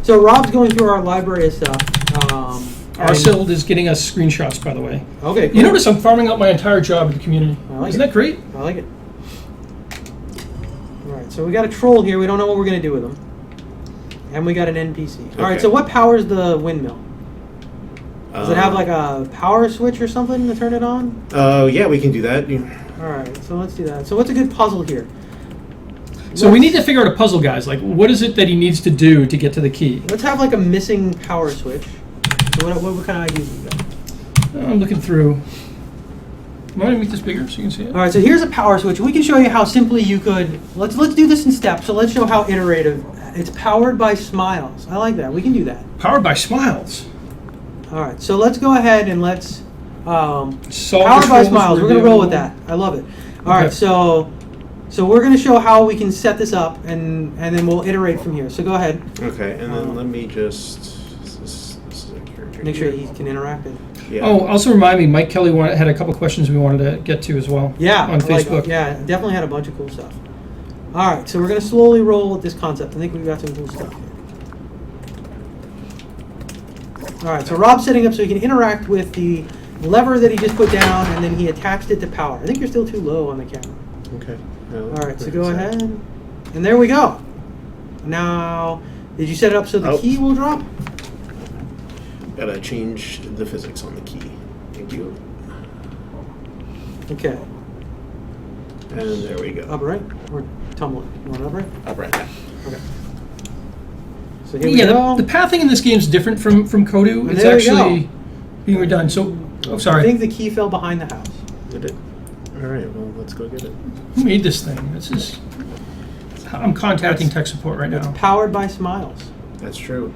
So Rob's going through our library of stuff. Arsild is getting us screenshots, by the way. Okay, cool. You notice I'm farming out my entire job in the community. I like Isn't it. that great? I like it. All right, so we got a troll here. We don't know what we're going to do with him. And we got an NPC. All right, Okay. so what powers the windmill? Does it have like a power switch or something to turn it on? Yeah, we can do that. All right, so let's do that. So what's a good puzzle here? So we need to figure out a puzzle, guys. Like, what is it that he needs to do to get to the key? Let's have like a missing power switch. So what kind of ideas we got? I'm looking through. You want to make this bigger so you can see it? All right, so here's a power switch. We can show you how simply you could. Let's do this in steps. So let's show how iterative. It's powered by smiles. I like that. We can do that. Powered by smiles. All right, so let's go ahead and let's Solve powered the by trolls smiles. We're gonna review. roll with that. I love it. All right, Okay. so we're gonna show how we can set this up, and then we'll iterate from here. So go ahead. Okay, and then let me just. This is a character Make sure here. he can interact. Yeah. Oh, also remind me, Mike Kelly had a couple questions we wanted to get to as well. Yeah, On Facebook. yeah, definitely had a bunch of cool stuff. All right, so we're gonna slowly roll with this concept. I think we've got some cool stuff here. All right, so Rob's setting up so he can interact with the lever that he just put down, and then he attached it to power. I think you're still too low on the camera. Okay. All right, so go ahead, and there we go. Now, did you set it up so the Oh. key will drop? Gotta change the physics on the key. Thank you. Okay, And there we go. upright or tumbling? You want upright? Upright. Okay. So here we Yeah, go. the pathing in this game is different from Kodu. And It's there we go. actually being redone. So, oh, I sorry. think the key fell behind the house. Did it? All right. Well, let's go get it. Who made this thing? This is. I'm contacting tech support right It's now. powered by smiles. That's true.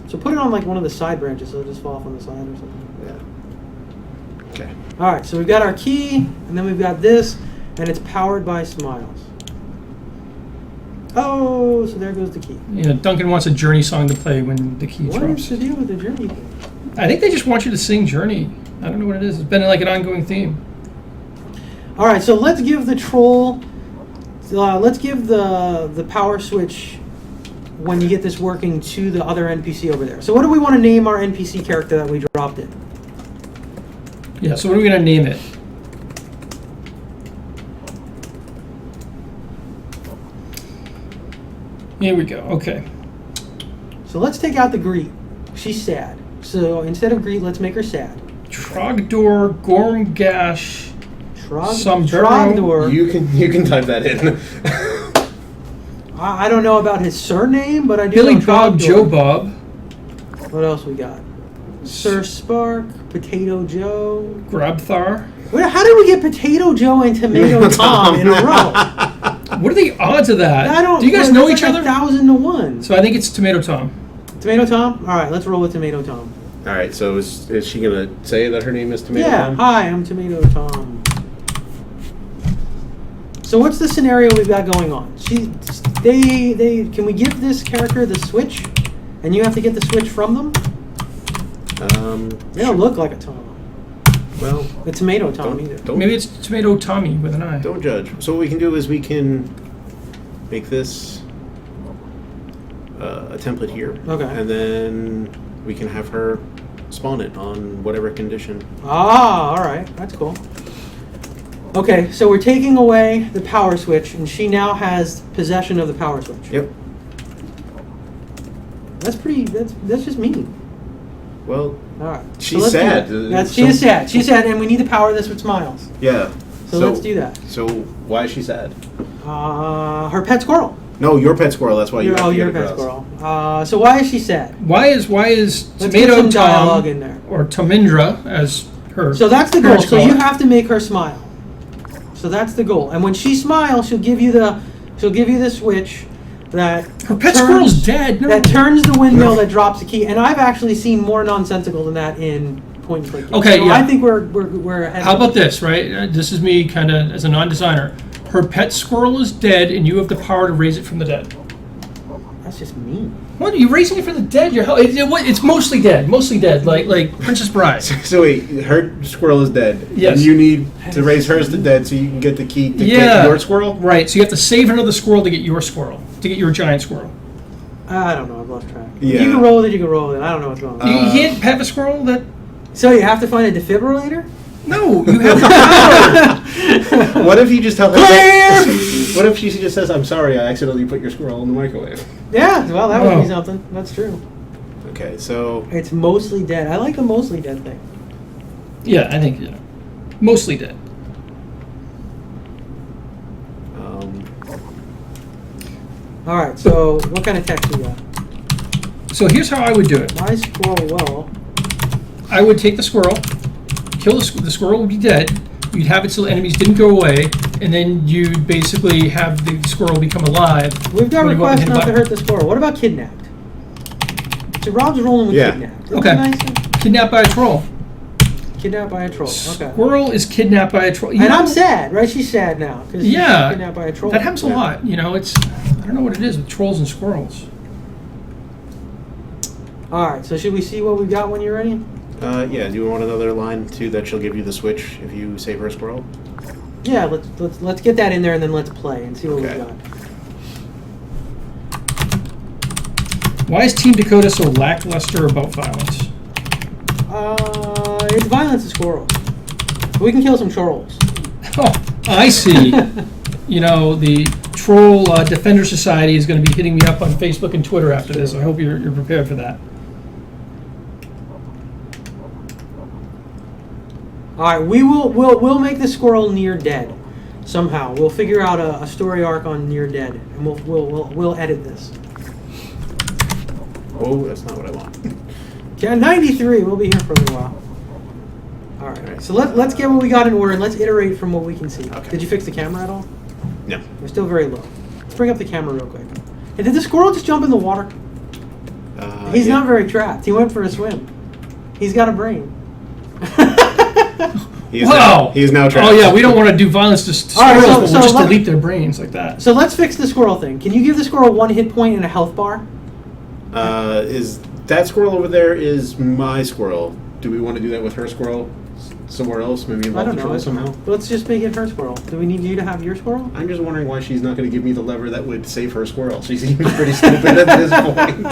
So put it on like one of the side branches so it'll just fall off on the side or something. Yeah. Okay. All right, so we've got our key, and then we've got this, and it's powered by smiles. Oh, so there goes the key. Yeah, Duncan wants a Journey song to play when the key What drops. is the deal with the journey thing? I think they just want you to sing Journey. I don't know what it is. It's been like an ongoing theme. All right, so let's give the troll, let's give the power switch when you get this working to the other NPC over there. So what do we want to name our NPC character that we dropped in? Yeah, so what are we going to name it? Here we go. Okay. So let's take out the greet. She's sad. So instead of greet, let's make her sad. Trogdor Gormgash. Sombrero. Trogdor. You can type that in. I don't know about his surname, but I do Billy know Bob Trogdor. Joe Bob. What else we got? Sir Spark, Potato Joe. Grabthar. How did we get Potato Joe and Tomato Tom in a row? What are the odds of that? I don't. Do you guys know that's each like other? 1,000 to 1. So I think it's Tomato Tom. Tomato Tom? All right, let's roll with Tomato Tom. All right. So is she gonna say that her name is Tomato Yeah. Tom? Hi, I'm Tomato Tom. So what's the scenario we've got going on? Can we give this character the switch, and you have to get the switch from them? They don't look like a Tom. Well, A Tomato Tom either. don't Maybe it's Tomato Tommy with an I. don't judge. So what we can do is we can make this a template here. Okay. And then we can have her spawn it on whatever condition. Ah, all right, that's cool. Okay, so we're taking away the power switch, and she now has possession of the power switch. Yep. That's pretty. That's just mean. Well, All right. she's let's do sad. that. She is sad. She's sad, and we need to power this with smiles. yeah. So let's do that. So why is she sad? Her pet squirrel. No, your pet squirrel. That's why you have to your get pet across. squirrel. So why is she sad? Why is Let's get Tomato some dialogue Tom in there. or Tomindra as her? So that's the goal. parents So call you her. have to make her smile. So that's the goal. And when she smiles, she'll give you the switch that Her pet turns- squirrel's dead. No. That turns the windmill that drops the key. And I've actually seen more nonsensical than that in point and click games. Okay, so yeah. I think we're ahead. How about this, right? This is me kind of as a non-designer. Her pet squirrel is dead, and you have the power to raise it from the dead. That's just mean. What? You're raising it from the dead? It's mostly dead. Mostly dead, like Princess Bride. So wait, her squirrel is dead. Yes. And you need to raise hers to dead so you can get the key to Yeah. get your squirrel? Right, so you have to save another squirrel to get your squirrel, to get your giant squirrel. I don't know. I've lost track. Yeah. If you can roll with it, you can roll with it. I don't know what's going on. You can't have a squirrel that... So you have to find a defibrillator? No, you have the power. What if you just tell her... Clear! What if she just says, I'm sorry, I accidentally put your squirrel in the microwave? Yeah, well, that would Oh. be something. That's true. Okay, so... It's mostly dead. I like the mostly dead thing. Yeah, I think, mostly dead. All right, so what kind of text we got? So here's how I would do it. My squirrel well. I would take the squirrel, kill the squirrel would be dead. You'd have it so the enemies didn't go away, and then you'd basically have the squirrel become alive. We've got when you go up and requests hit a not to button. hurt the squirrel. What about kidnapped? So Rob's rolling with Yeah. kidnapped. Isn't Okay. that nice? Kidnapped by a troll. Kidnapped by a troll. Okay. Squirrel is kidnapped by a troll. You And know, I'm sad, right? She's sad now because she's Yeah, kidnapped by a troll. that happens a lot. It's I don't know what it is with trolls and squirrels. All right, so should we see what we got when you're ready? Yeah, do you want another line, too, that she'll give you the switch if you save her squirrel? Yeah, let's get that in there and then let's play and see what Okay. we got. Why is Team Dakota so lackluster about violence? It's violence of squirrels. We can kill some trolls. Oh, I see. The Troll Defender Society is going to be hitting me up on Facebook and Twitter after this. I hope you're prepared for that. All right, we'll make the squirrel near dead somehow. We'll figure out a story arc on near dead, and we'll edit this. Oh, that's not what I want. Yeah, 93. We'll be here for a little while. All right, so let's get what we got in order and let's iterate from what we can see. Okay. Did you fix the camera at all? No. We're still very low. Let's bring up the camera real quick. And did the squirrel just jump in the water? He's yeah. not very trapped. He went for a swim. He's got a brain. He is Wow. now, he is now trapped. Oh yeah, we don't want to do violence to All right, squirrels, so- but so we'll just let- delete their brains like that. So let's fix the squirrel thing. Can you give the squirrel 1 hit point and a health bar? Is that squirrel over there is my squirrel? Do we want to do that with her squirrel somewhere else? Maybe I involve don't the know. troll somehow? Let's just make it her squirrel. Do we need you to have your squirrel? I'm just wondering why she's not going to give me the lever that would save her squirrel. She seems pretty stupid at this point.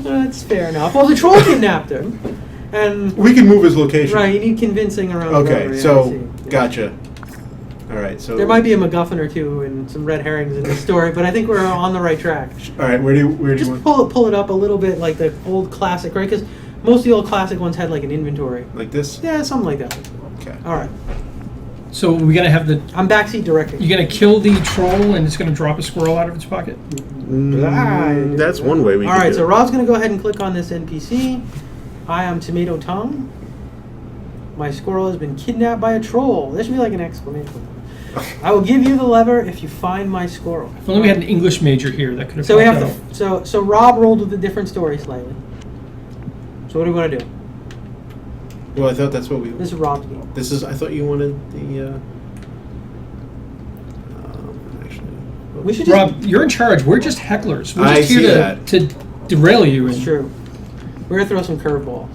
That's fair enough. Well, the troll kidnapped him. And, We can move his location. right, you need convincing around the Okay, lever, yeah, I so see. Yeah. gotcha. All right, so There might be a MacGuffin or two and some red herrings in this story, but I think we're on the right track. All right, where do you Just want? pull it up a little bit like the old classic, right? Because most of the old classic ones had like an inventory. Like this? Yeah, something like that. Okay. All right. So we're gonna have I'm backseat directing. you're gonna kill the troll and it's gonna drop a squirrel out of its pocket. That's one way we All can right, do so it. Rob's going to go ahead and click on this NPC. I am Tomato Tongue. My squirrel has been kidnapped by a troll. There should be like an exclamation. I will give you the lever if you find my squirrel. If only we had an English major here that could have. So we helped have out. so Rob rolled with a different story slightly. So what do we want to do? Well, I thought that's what we. This is Rob's game. This is. I thought you wanted the. Actually. We should just. Rob, you're in charge. We're just hecklers. We're I just here see to, that. to derail you. It's And true. We're gonna throw some curveballs.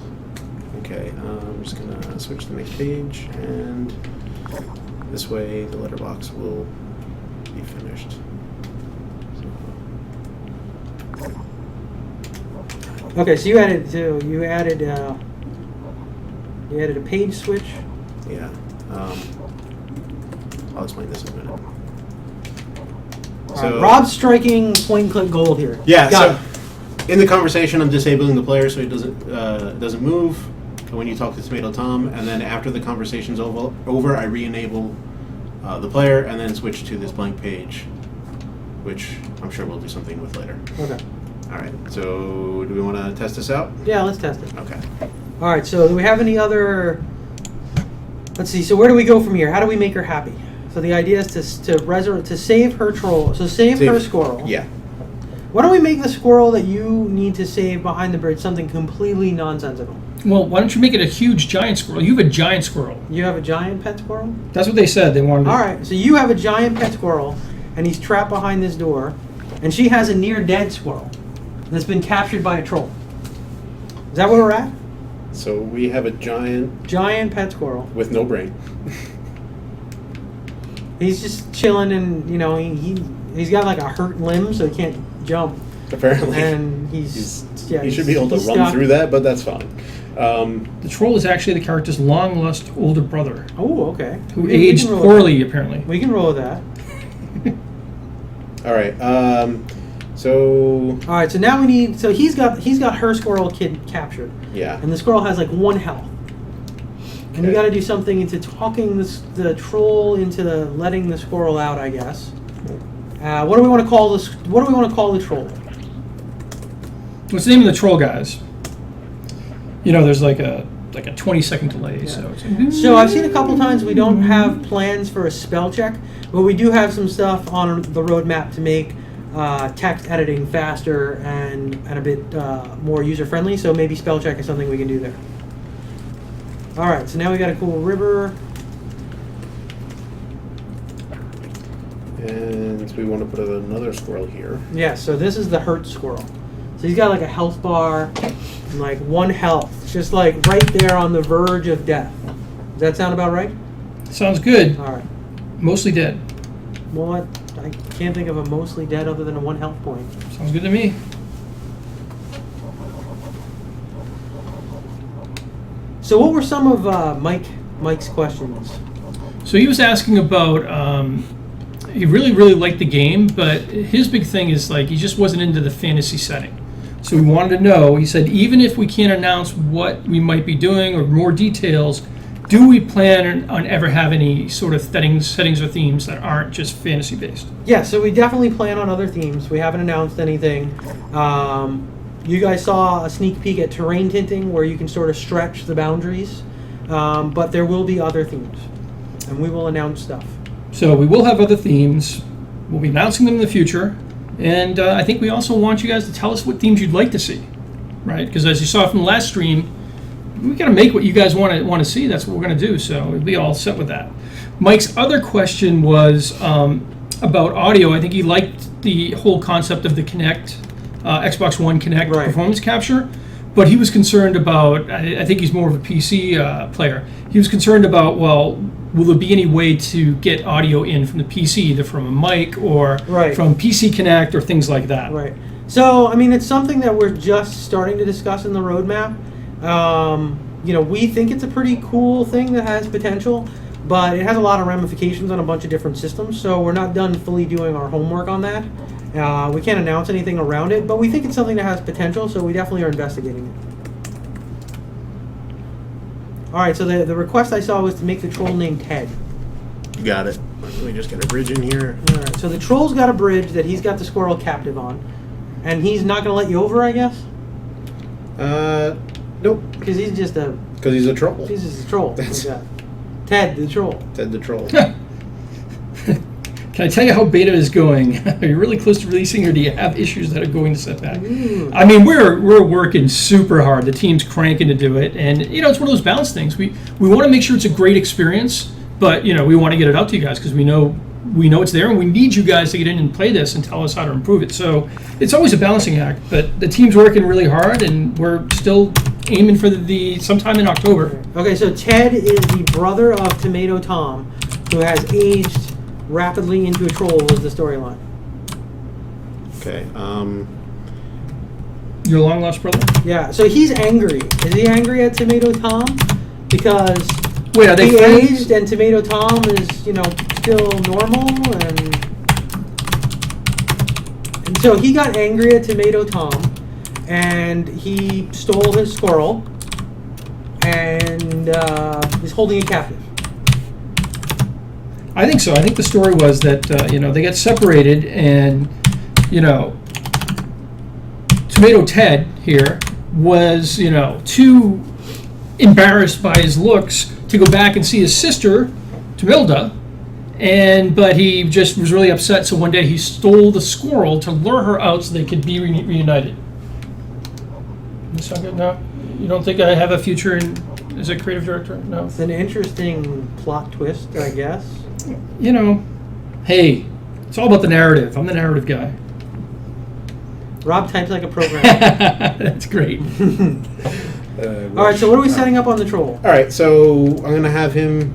Okay, I'm just gonna switch to the next page, and this way the letterbox will be finished. Okay, so you added a page switch. Yeah. I'll explain this in a minute. All right, Rob's striking point and click gold here. Yeah. Got So in the conversation, I'm disabling the player so he doesn't move when you talk to Tomato Tom, and then after the conversation's over, I re-enable the player and then switch to this blank page, which I'm sure we'll do something with later. Okay. All right. So, do we want to test this out? Yeah, let's test it. Okay. All right. So, do we have any other? Let's see. So, where do we go from here? How do we make her happy? So, the idea is to save her troll. So, save her squirrel. Yeah. Why don't we make the squirrel that you need to save behind the bridge something completely nonsensical? Well, why don't you make it a huge giant squirrel? You have a giant squirrel. You have a giant pet squirrel? That's what they said they wanted. All right. So, you have a giant pet squirrel, and he's trapped behind this door, and she has a near-dead squirrel that's been captured by a troll. Is that where we're at? So we have a Giant pet squirrel. with no brain. He's just chilling, and he's got like a hurt limb, so he can't jump. Apparently. And he should be able to he's run stuck. through that, but that's fine. The troll is actually the character's long-lost older brother, Oh, okay. who We aged can roll poorly, apparently. We can roll with that. All right. So All right. So now we need. So he's got her squirrel kid captured, yeah. and the squirrel has like 1 health. And you Okay. got to do something into talking the troll into letting the squirrel out, I guess. What do we want to call this? What do we want to call the troll? What's the name of the troll, guys? There's like a 20-second delay. Yeah. So So I've seen a couple times we don't have plans for a spell check, but we do have some stuff on the roadmap to make text editing faster and a bit more user friendly. So maybe spell check is something we can do there. All right. So now we got a cool river. And we want to put another squirrel here. Yeah. So this is the hurt squirrel. So he's got like a health bar and like 1 health, just like right there on the verge of death. Does that sound about right? sounds good. All right. Mostly dead. Well, what? I can't think of a mostly dead other than a 1 health point. Sounds good to me. So what were some of Mike's questions? So he was asking about. He really liked the game, but his big thing is like he just wasn't into the fantasy setting. So we wanted to know. He said, even if we can't announce what we might be doing or more details, do we plan on ever have any sort of settings or themes that aren't just fantasy based? Yeah, so we definitely plan on other themes. We haven't announced anything. You guys saw a sneak peek at terrain tinting where you can sort of stretch the boundaries, but there will be other themes, and we will announce stuff. So we will have other themes. We'll be announcing them in the future. And I think we also want you guys to tell us what themes you'd like to see, right? Because as you saw from the last stream, we got to make what you guys want to see. That's what we're going to do. So we'll be all set with that. Mike's other question was about audio. I think he liked the whole concept of the Kinect, Xbox One Kinect Right. performance capture, but he was concerned about, I think he's more of a PC player. He was concerned about, well, will there be any way to get audio in from the PC, either from a mic or Right. from PC Connect or things like that? Right. So, I mean, it's something that we're just starting to discuss in the roadmap. We think it's a pretty cool thing that has potential, but it has a lot of ramifications on a bunch of different systems, so we're not done fully doing our homework on that. We can't announce anything around it, but we think it's something that has potential, so we definitely are investigating it. All right, so the request I saw was to make the troll named Ted. You got it. Let me just get a bridge in here. All right, so the troll's got a bridge that he's got the squirrel captive on, and he's not going to let you over, I guess? Nope. Because he's just a Troll. He's just a troll. That's- Like that. Ted the troll. Ted the Troll. Can I tell you how beta is going? Are you really close to releasing, or do you have issues that are going to set back? Ooh. I mean, we're working super hard. The team's cranking to do it, and it's one of those balance things. We want to make sure it's a great experience, but we want to get it out to you guys because we know it's there, and we need you guys to get in and play this and tell us how to improve it. So it's always a balancing act, but the team's working really hard, and we're still aiming for the sometime in October. Okay, so Ted is the brother of Tomato Tom, who has aged rapidly into a troll, was the storyline. Okay. Your long lost brother? Yeah, so he's angry. Is he angry at Tomato Tom? Because Wait, are they he friends? aged and Tomato Tom is, still normal, and so he got angry at Tomato Tom, and he stole his squirrel and is holding it captive. I think so. I think the story was that they got separated, and Tomato Ted here was too embarrassed by his looks to go back and see his sister, Tomilda, but he just was really upset. So one day he stole the squirrel to lure her out so they could be reunited. Does that sound good? No, you don't think I have a future as a creative director? No. It's an interesting plot twist, I guess. Hey, it's all about the narrative. I'm the narrative guy. Rob types like a program. That's great. All right, so what are we setting up on the troll? All right, so I'm going to have him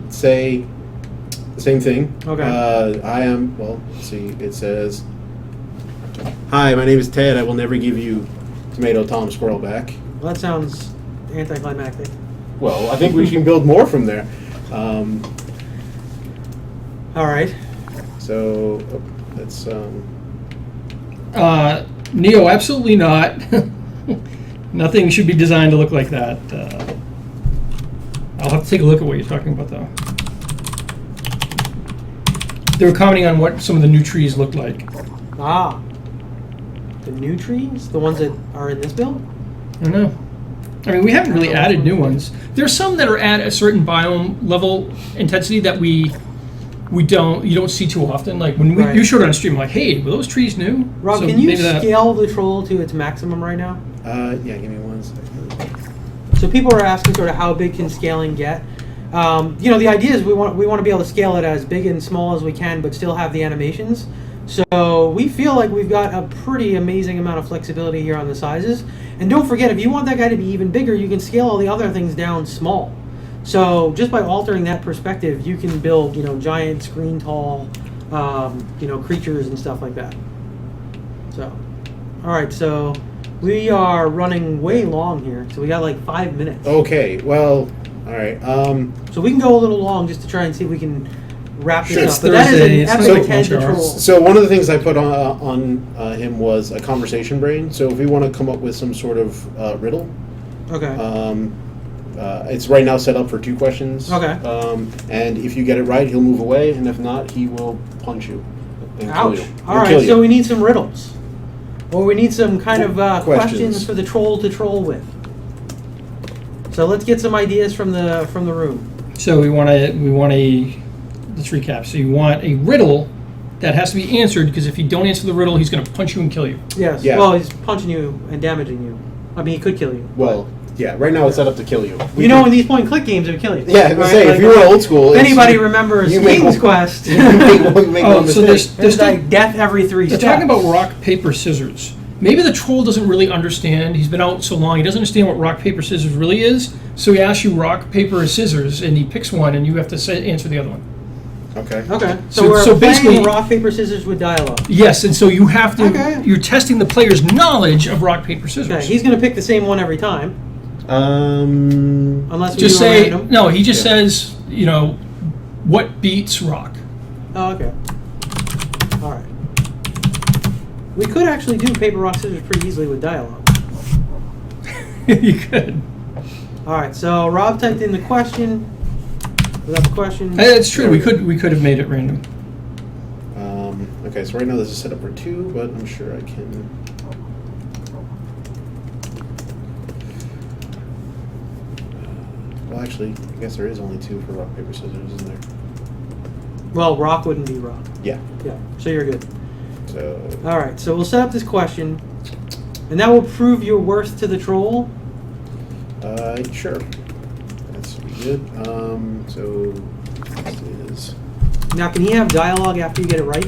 say the same thing. Okay. Let's see, it says, "Hi, my name is Ted. I will never give you Tomato Tom Squirrel back." Well, that sounds anticlimactic. Well, I think we can build more from there. All right. So, that's... Neo, absolutely not. Nothing should be designed to look like that. I'll have to take a look at what you're talking about, though. They were commenting on what some of the new trees looked like. Ah. The new trees? The ones that are in this build? I don't know. I mean, we haven't really added new ones. There's some that are at a certain biome level intensity that you don't see too often. Like when you showed it on stream, like, hey, were those trees new? Rob, So can you maybe scale the troll to its maximum right now? yeah, give me 1 second. So people are asking sort of how big can scaling get? The idea is we want to be able to scale it as big and small as we can, but still have the animations. So we feel like we've got a pretty amazing amount of flexibility here on the sizes. And don't forget, if you want that guy to be even bigger, you can scale all the other things down small. So just by altering that perspective, you can build, giant, screen tall, creatures and stuff like that. So, all right, so we are running way long here. So we got like 5 minutes. Okay, well, all right. So we can go a little long just to try and see if we can wrap Sure. this up. But that is Thursday, an it's epic not head much to troll. So one of the things I put on him was a conversation brain. So if we want to come up with some sort of riddle, Okay. it's right now set up for 2 questions. Okay. And if you get it right, he'll move away, and if not, he will punch you and kill Ouch. you. All He'll kill right, so you. we need some riddles. Or we need some kind of questions Questions. for the troll to troll with. So let's get some ideas from the room. So let's recap. So you want a riddle that has to be answered, because if you don't answer the riddle, he's going to punch you and kill you. Yes. Yeah. Well, he's punching you and damaging you. I mean, he could kill you. Well, yeah. Right now it's set up to kill you. In these point-and-click games, it would kill you. Yeah, I was gonna Right? say, if you were old school, If it's- anybody remembers you make King's one- Quest, you make one Oh, so mistake. there's like death every 3 They're steps. talking about rock, paper, scissors. Maybe the troll doesn't really understand. He's been out so long, he doesn't understand what rock, paper, scissors really is. So he asks you rock, paper, or scissors, and he picks one, and you have to answer the other one. Okay. Okay. So- So we're so basically- playing rock, paper, scissors with dialogue. Yes, and so you have to. Okay. You're testing the player's knowledge of rock, paper, scissors. Okay, he's going to pick the same one every time, unless we Just do a say random. no. He just Yeah. says, what beats rock. Oh, okay. All right. We could actually do paper, rock, scissors pretty easily with dialogue. You could. All right. So Rob typed in the question. Without the question. It's true. We could have made it random. Okay, so right now this is set up for 2, but I'm sure I can. Well, actually, I guess there is only 2 for rock, paper, scissors, isn't there? Well, rock wouldn't be rock. Yeah. Yeah. So you're good. So. All right. So we'll set up this question, and that will prove your worth to the troll. Sure. That's good. So this is. Now, can he have dialogue after you get it right?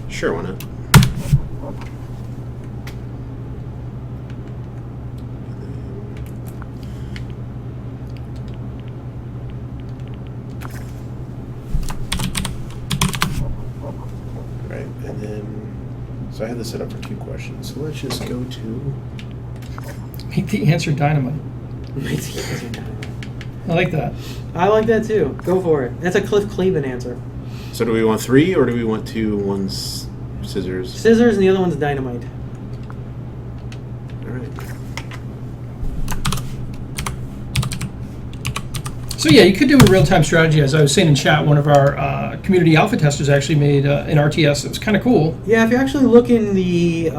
Sure, why not? Right, and then, so I had this set up for 2 questions. So let's just go to. Make the answer dynamite. I like that. I like that too. Go for it. That's a Cliff Clavin answer. So do we want 3 or do we want 2? One's scissors. Scissors and the other one's dynamite. All right. So yeah, you could do a real-time strategy. As I was saying in chat, one of our community alpha testers actually made an RTS that was kind of cool. Yeah, if you actually look in the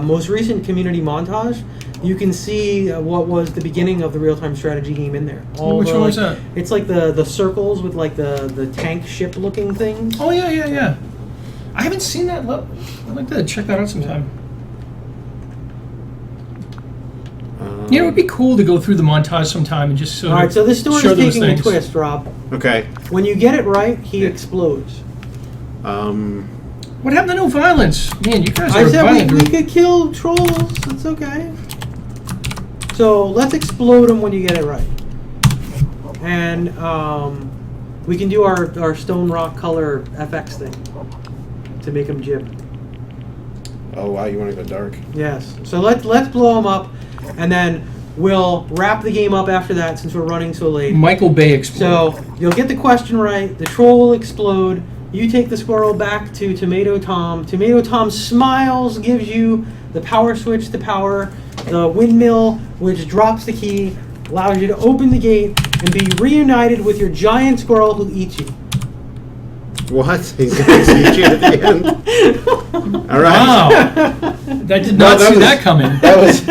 most recent community montage, you can see what was the beginning of the real-time strategy game in there. Which one was that? It's like the circles with like the tank ship looking things. Oh yeah. I haven't seen that. I'd like to check that out sometime. You know, it'd be cool to go through the montage sometime and just sort All of right, so this story show is those taking a things. twist, Rob. Okay. When you get it right, he Yeah. explodes. What happened to no violence? Man, you guys are I a said violent we group. could kill trolls. It's okay. So let's explode them when you get it right. And we can do our stone rock color FX thing to make them jib. Oh wow, you want to go dark? Yes. So let's blow them up, and then we'll wrap the game up after that since we're running so late. Michael Bay exploded. So you'll get the question right. The troll will explode. You take the squirrel back to Tomato Tom. Tomato Tom smiles, gives you the power switch to power the windmill, which drops the key, allows you to open the gate and be reunited with your giant squirrel who eats you. What? He's going to eat you at the end. All right. Wow, that did not see that coming. That was.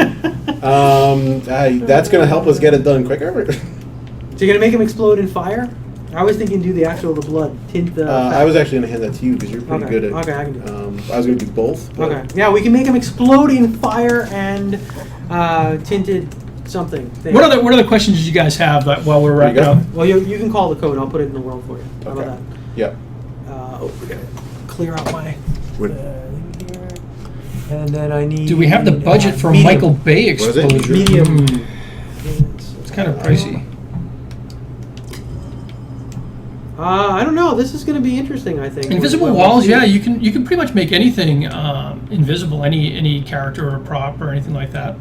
That's going to help us get it done quicker. So you're gonna make him explode in fire? I was thinking do the blood tint the. I was actually going to hand that to you because you're pretty Okay. good at. Okay, I can do it. I was going to do both. but- Okay. Yeah, we can make him explode in fire and tinted something. thing. What other questions did you guys have while we're wrapping go. up? Well, you can call the code. I'll put it in the world for you. How Okay. about Yep. that? We gotta clear out my Would- thing here. And then I need. Do we have the budget for a medium. Michael Bay What is it? explosion? Medium. It's kind of pricey. I don't know. This is going to be interesting. I think. Invisible We'll walls, see. yeah, you can pretty much make anything invisible, any character or prop or anything like that.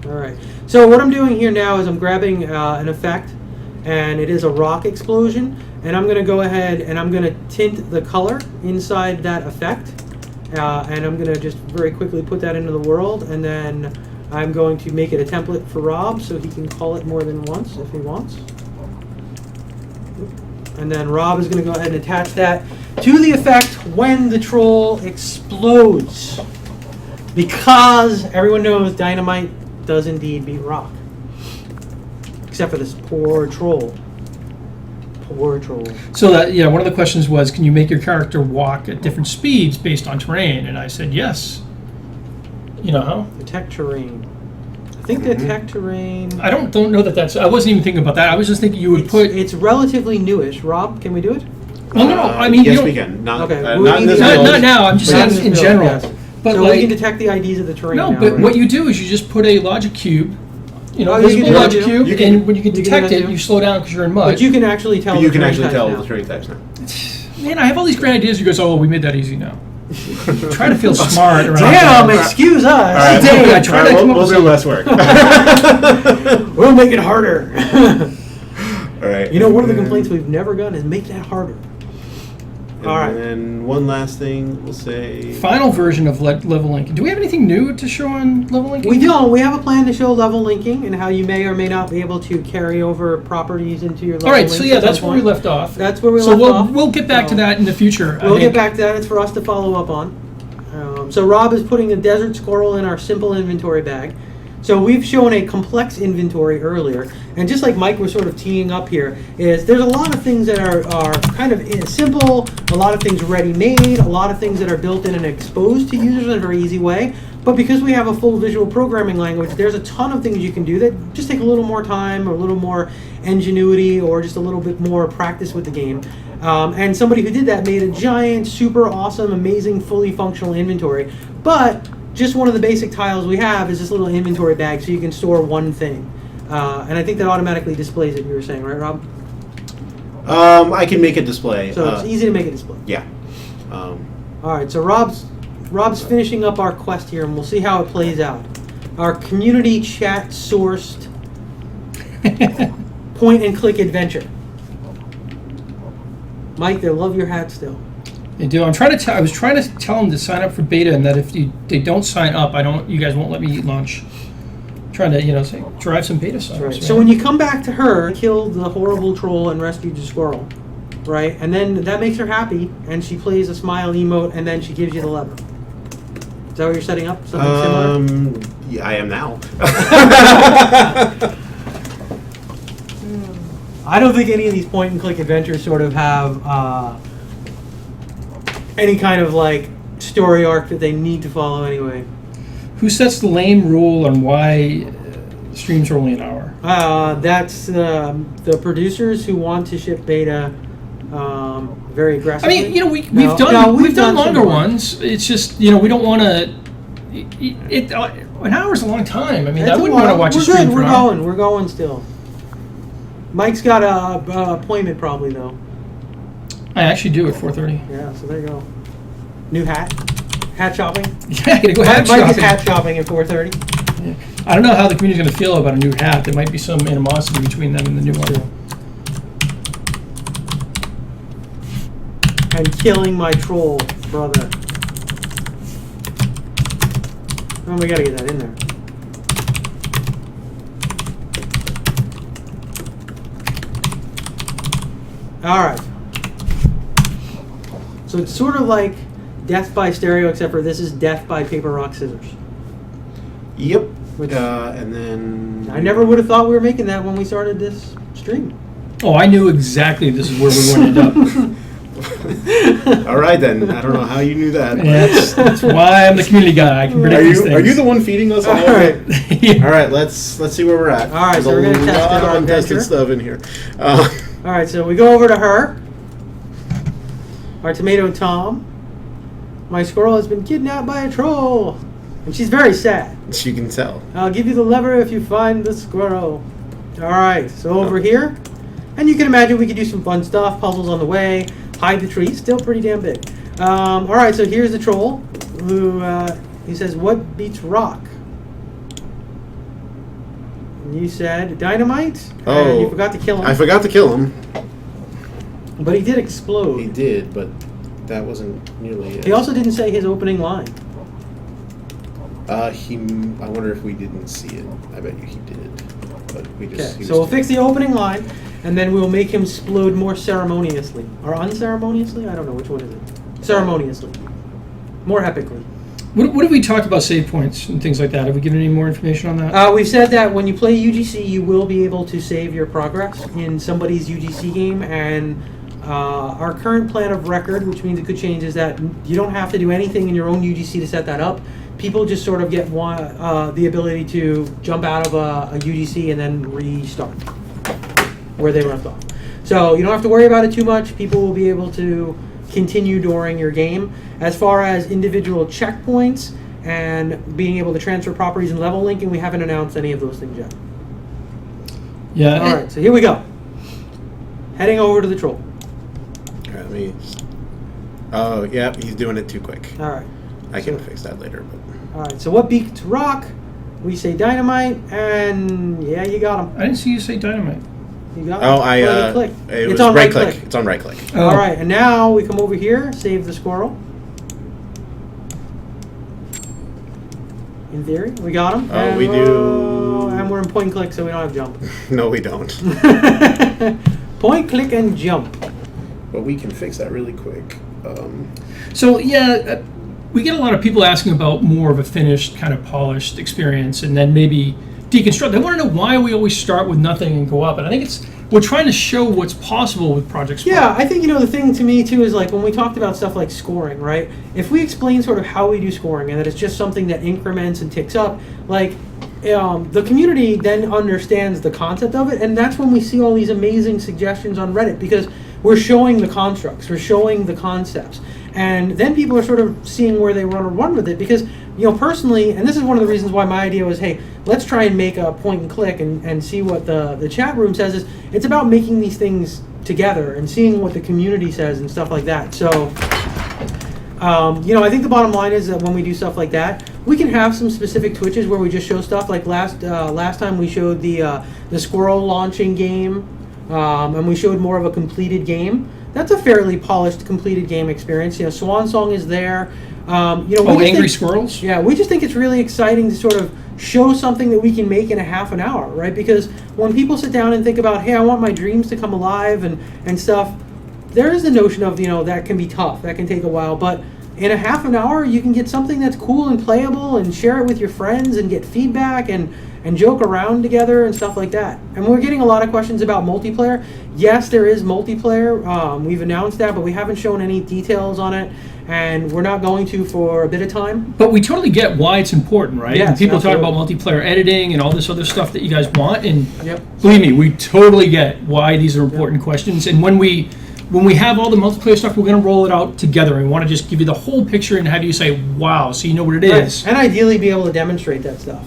All right. So what I'm doing here now is I'm grabbing an effect, and it is a rock explosion, and I'm going to go ahead and I'm going to tint the color inside that effect, and I'm going to just very quickly put that into the world, and then I'm going to make it a template for Rob so he can call it more than once if he wants. And then Rob is going to go ahead and attach that to the effect when the troll explodes. Because everyone knows dynamite does indeed beat rock. Except for this poor troll. Poor troll. So that one of the questions was, can you make your character walk at different speeds based on terrain? And I said yes. You know how? Detect terrain. I think detect terrain. I don't know that's. I wasn't even thinking about that. I was just thinking you would put. It's relatively newish. Rob, can we do it? Well, no. I mean, you yes, don't- we can. Not, Okay, not in this Not, build. not now. I'm just Not saying in in this build, general. yes. But So like, we can detect the IDs of the terrain no. now, But right? what you do is you just put a logic cube, Oh, you can visible do that logic too. cube, You can- and when you can you can do detect that it, too. you slow down because you're in mud. But you can actually tell. But you the can terrain actually types tell now. the training types now. Man, I have all these great ideas. You guys, oh, we made that easy now. Try to feel smart around Damn! that. Excuse us. All right, Damn, I tried to come up we'll with do less work. We'll make it harder. All right. You know, one of the complaints we've never gotten is make that harder. And All right. then one last thing, we'll say. Final version of level linking. Do we have anything new to show on level linking? We don't. We have a plan to show level linking and how you may or may not be able to carry over properties into your level All right, links so at yeah, some that's where we point. left off. That's where we So left we'll off. we'll get back to So that in the future. We'll I get think. back to that. It's for us to follow up on. So Rob is putting a desert squirrel in our simple inventory bag. So we've shown a complex inventory earlier, and just like Mike was sort of teeing up here, is there's a lot of things that are kind of simple, a lot of things ready-made, a lot of things that are built in and exposed to users in a very easy way. But because we have a full visual programming language, there's a ton of things you can do that just take a little more time or a little more ingenuity or just a little bit more practice with the game. And somebody who did that made a giant, super awesome, amazing, fully functional inventory. But just one of the basic tiles we have is this little inventory bag so you can store one thing. And I think that automatically displays it, you were saying, right, Rob? I can make a display. So it's easy to make a display. Yeah. All right, so Rob's finishing up our quest here, and we'll see how it plays out. Our community chat sourced point and click adventure. Mike, they love your hat still. They do. I was trying to tell them to sign up for beta, and that if they don't sign up, you guys won't let me eat lunch. Trying to, say, drive some beta subs. Right. Right? So when you come back to her, killed the horrible troll and rescued the squirrel, right? And then that makes her happy, and she plays a smile emote, and then she gives you the lever. Is that what you're setting up? Something similar? Yeah, I am now. I don't think any of these point-and-click adventures sort of have any kind of, like, story arc that they need to follow anyway. Who sets the lame rule on why streams are only an hour? That's the producers who want to ship beta very I aggressively. mean, we've done longer ones. It's just, we don't want to. An hour's a long time. I mean, I wouldn't want to watch a stream for an hour. We're going still. Mike's got a appointment probably though. I actually do at 4:30. Yeah, so there you go. New hat. Hat shopping. Yeah, I gotta go hat Mike is shopping. hat shopping at 4:30. Yeah. I don't know how the community's going to feel about a new hat. There might be some animosity between them and the new one. And killing my troll brother. Oh, we gotta get that in there. Alright. So it's sort of like death by stereo, except for this is death by paper, rock, scissors. Yep. Which And then I never would have thought we were making that when we started this stream. Oh, I knew exactly this is where we were going to end up. All right then. I don't know how you knew that. Yeah, that's why I'm the community guy. I can predict these things. Are you the one feeding us all? All right. Yeah. All right. Let's see where we're at. All right, There's so we're gonna a test lot our of untested adventure. stuff in here. Alright, so we go over to her. Our tomato Tom. My squirrel has been kidnapped by a troll. And she's very sad. You can tell. I'll give you the lever if you find the squirrel. Alright, so over here. And you can imagine we could do some fun stuff. Puzzles on the way. Hide the tree. Still pretty damn big. Alright, so here's the troll. Who, he says, what beats rock? And you said dynamite. And you forgot to kill him. I forgot to kill him. But he did explode. He did, but that wasn't nearly it. He also didn't say his opening line. I wonder if we didn't see it. I bet you he did. But we just. Okay, so we'll fix the opening line, and then we'll make him explode more ceremoniously. Or unceremoniously? I don't know. Which one is it? Ceremoniously. More epically. What have we talked about save points and things like that? Have we given any more information on that? We've said that when you play UGC, you will be able to save your progress in somebody's UGC game, and our current plan of record, which means it could change, is that you don't have to do anything in your own UGC to set that up. People just sort of get the ability to jump out of a UGC and then restart where they left off. So you don't have to worry about it too much. People will be able to continue during your game. As far as individual checkpoints and being able to transfer properties and level linking, we haven't announced any of those things yet. Yeah. All right, so here we go. Heading over to the troll. All right, let me. Oh, yeah, he's doing it too quick. All right. I can fix that later, but. All right, so what beats rock? We say dynamite, and yeah, you got him. I didn't see you say dynamite. You got Oh, him. click. It It's was on right right click. click. It's on right click. Oh. All right, and now we come over here, save the squirrel. In theory, we got him. Oh, and we do. And we're in point and click, so we don't have jump. No, we don't. Point, click, and jump. But we can fix that really quick. So yeah, we get a lot of people asking about more of a finished, kind of polished experience, and then maybe deconstruct. They want to know why we always start with nothing and go up. And I think we're trying to show what's possible with Project Spark. Yeah, I think, the thing to me, too, is like when we talked about stuff like scoring, right? If we explain sort of how we do scoring and that it's just something that increments and ticks up, like, the community then understands the concept of it, and that's when we see all these amazing suggestions on Reddit, because we're showing the constructs, we're showing the concepts. And then people are sort of seeing where they want to run with it, because, personally, and this is one of the reasons why my idea was, hey, let's try and make a point and click and see what the chat room says, is it's about making these things together and seeing what the community says and stuff like that. So, I think the bottom line is that when we do stuff like that, we can have some specific twitches where we just show stuff. Like last time we showed the squirrel launching game, and we showed more of a completed game. that's a fairly polished, completed game experience. You know, Swan Song is there. We Oh, just Angry think- Squirrels? Yeah, we just think it's really exciting to sort of show something that we can make in a half an hour, right? Because when people sit down and think about, hey, I want my dreams to come alive and stuff, there is the notion of, that can be tough, that can take a while, but in a half an hour, you can get something that's cool and playable and share it with your friends and get feedback and joke around together and stuff like that. And we're getting a lot of questions about multiplayer. Yes, there is multiplayer. We've announced that, but we haven't shown any details on it, and we're not going to for a bit of time. But we totally get why it's important, right? Yes, And people talk about absolutely. multiplayer editing and all this other stuff that you guys want, and Yep. believe me, we totally get why these are important questions. And when we have all the multiplayer stuff, we're going to roll it out together. And we want to just give you the whole picture and have you say, wow, so you know what it is. Right. And ideally be able to demonstrate that stuff.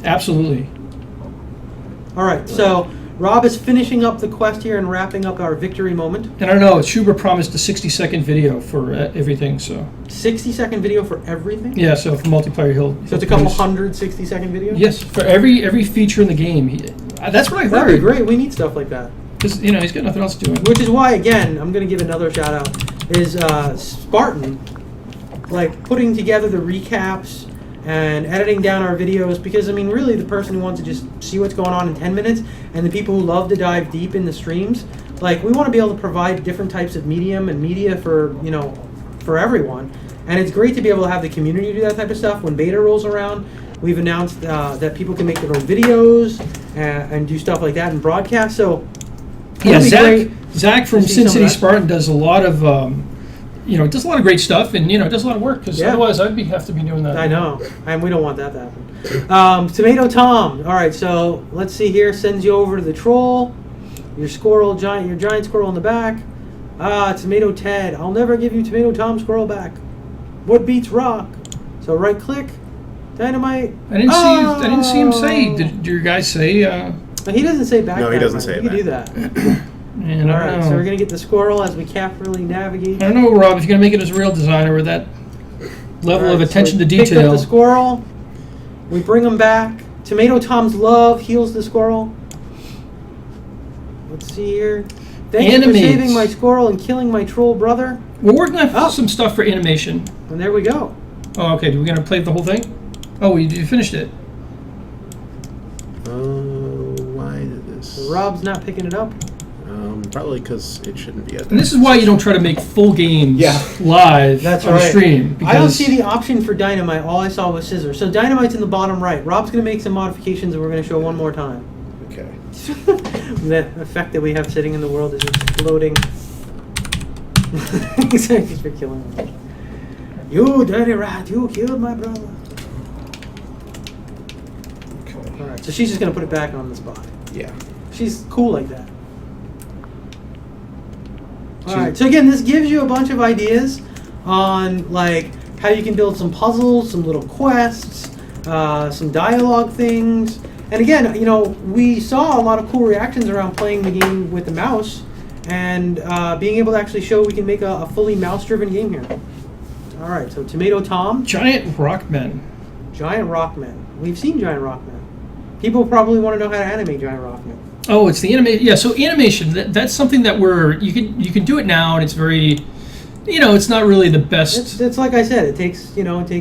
Absolutely. All right, so Rob is finishing up the quest here and wrapping up our victory moment. And I don't know, Schubert promised a 60-second video for everything, so. 60-second video for everything? Yeah, so for multiplayer, he'll So it's a couple produce- hundred 60-second videos? Yes, for every feature in the game. That's what I That'd be heard. great. We need stuff like that. Because, he's got nothing else to do. Which is why, again, I'm going to give another shout out, is Spartan, like putting together the recaps and editing down our videos, because, I mean, really the person who wants to just see what's going on in 10 minutes and the people who love to dive deep in the streams, like, we want to be able to provide different types of medium and media for, for everyone. And it's great to be able to have the community do that type of stuff. When beta rolls around, we've announced that people can make their own videos and do stuff like that and broadcast. So, Yeah, it'll be great. Zach from to see Sin some of City that. Spartan does a lot of, does a lot of great stuff, and does a lot of work. Because Yeah. otherwise, have to be doing that. I know, and we don't want that to happen. Tomato Tom. All right, so let's see here. Sends you over to the troll. Your giant squirrel in the back. Tomato Ted. I'll never give you Tomato Tom squirrel back. What beats rock? So right click, dynamite. I didn't see him say. Did your guys say? He doesn't say back. No, he doesn't dynamite. say You can do back. that. Man, All I don't right, know. so we're gonna get the squirrel as we carefully navigate. I don't know, Rob, if you're gonna make it as a real designer with that level All of right, so attention to we picked up detail. the squirrel. We bring him back. Tomato Tom's love heals the squirrel. Let's see here. Thank you for Animates. saving my squirrel and killing my troll brother. We're working on Oh. some stuff for animation. And there we go. Oh, okay. We're gonna play the whole thing. Oh, you finished it. Why did this? Rob's not picking it up. Probably because it shouldn't be. And this is why you don't try to make full games live That's on right. stream. I don't because- see the option for dynamite. All I saw was scissors. So dynamite's in the bottom right. Rob's going to make some modifications and we're going to show one more time. Okay. The effect that we have sitting in the world is exploding. Thanks for killing me. You dirty rat, you killed my brother. Okay. Alright, so she's just going to put it back on the spot. Yeah. She's cool like that. Alright, so again, this gives you a bunch of ideas on like how you can build some puzzles, some little quests, some dialogue things. And again, we saw a lot of cool reactions around playing the game with the mouse and being able to actually show we can make a fully mouse-driven game here. Alright, so Tomato Tom, Giant rock men. Giant Rockmen. We've seen Giant Rockmen. People probably want to know how to animate Giant Rockmen. Oh, it's the animation. Yeah, so animation. That's something that you can do it now, and it's very, it's not really the best. It's like I said, it takes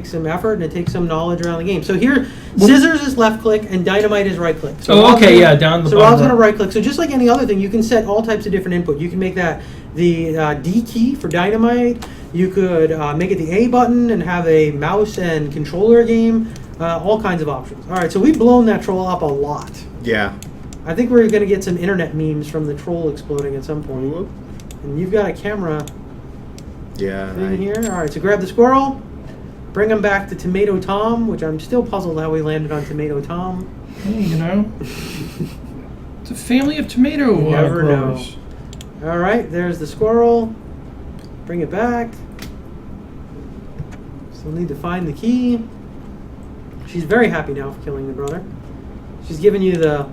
some effort and it takes some knowledge around the game. So here, scissors is left click and dynamite is right click. So Oh, Rob's okay, gonna- yeah, down the So bottom Rob's going to right. right click. So just like any other thing, you can set all types of different input. You can make that the D key for dynamite. You could make it the A button and have a mouse and controller game. All kinds of options. All right, so we've blown that troll up a lot. Yeah. I think we're going to get some internet memes from the troll exploding at some point. Whoop. And you've got a camera Yeah. thing here. All right, so grab the squirrel, bring him back to Tomato Tom, which I'm still puzzled how we landed on Tomato Tom. Hey, it's a family of tomato You never growers. All right, there's the squirrel. Bring it back. Still need to find the key. She's very happy now for killing the brother. She's giving you the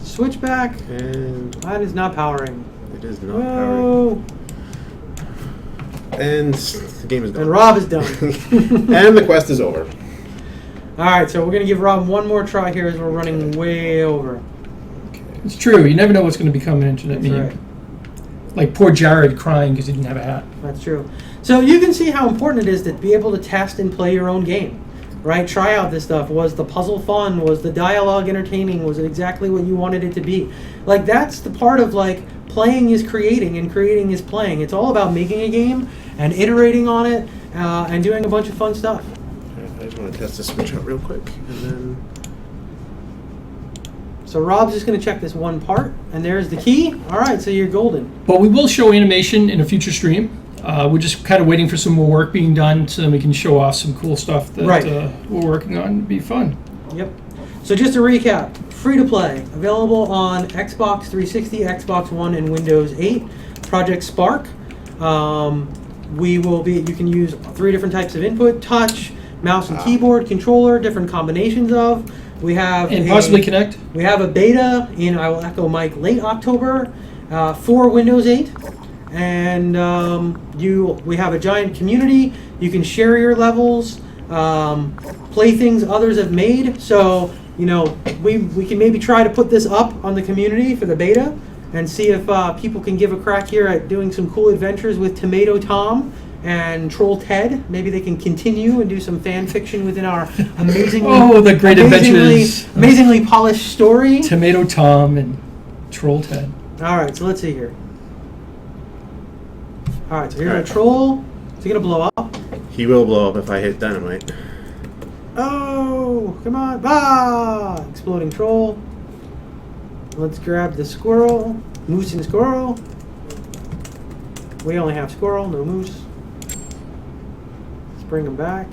switchback. And That is not powering. it is not powering. Whoa! And the game is done. And Rob is done. And the quest is over. All right, so we're gonna give Rob one more try here as we're running way over. It's true. You never know what's going to become an internet That's meme. right. like poor Jared crying because he didn't have a hat. That's true. So you can see how important it is to be able to test and play your own game, right? Try out this stuff. Was the puzzle fun? Was the dialogue entertaining? Was it exactly what you wanted it to be? Like, that's the part of, like, playing is creating and creating is playing. It's all about making a game and iterating on it and doing a bunch of fun stuff. I just want to test the switch out real quick, and then. So Rob's just going to check this one part, and there's the key. All right, so you're golden. But we will show animation in a future stream. We're just kind of waiting for some more work being done so then we can show off some cool stuff that Right. we're working on. It'd be fun. Yep. So just to recap, free to play, available on Xbox 360, Xbox One, and Windows 8. Project Spark. You can use 3 different types of input: touch, mouse and keyboard, controller, different combinations of. We have And possibly Connect. We have a beta in, I will echo Mike, late October for Windows 8. And we have a giant community. You can share your levels, play things others have made. So, we can maybe try to put this up on the community for the beta and see if people can give a crack here at doing some cool adventures with Tomato Tom and Troll Ted. Maybe they can continue and do some fan fiction within our The great adventures. amazingly polished story. Tomato Tom and Troll Ted. All right, so let's see here. All right, so here's our troll. Is he gonna blow up? He will blow up if I hit dynamite. Oh, come on! Ah! Exploding troll. Let's grab the squirrel. Moose and squirrel. We only have squirrel, no moose. Let's bring them back.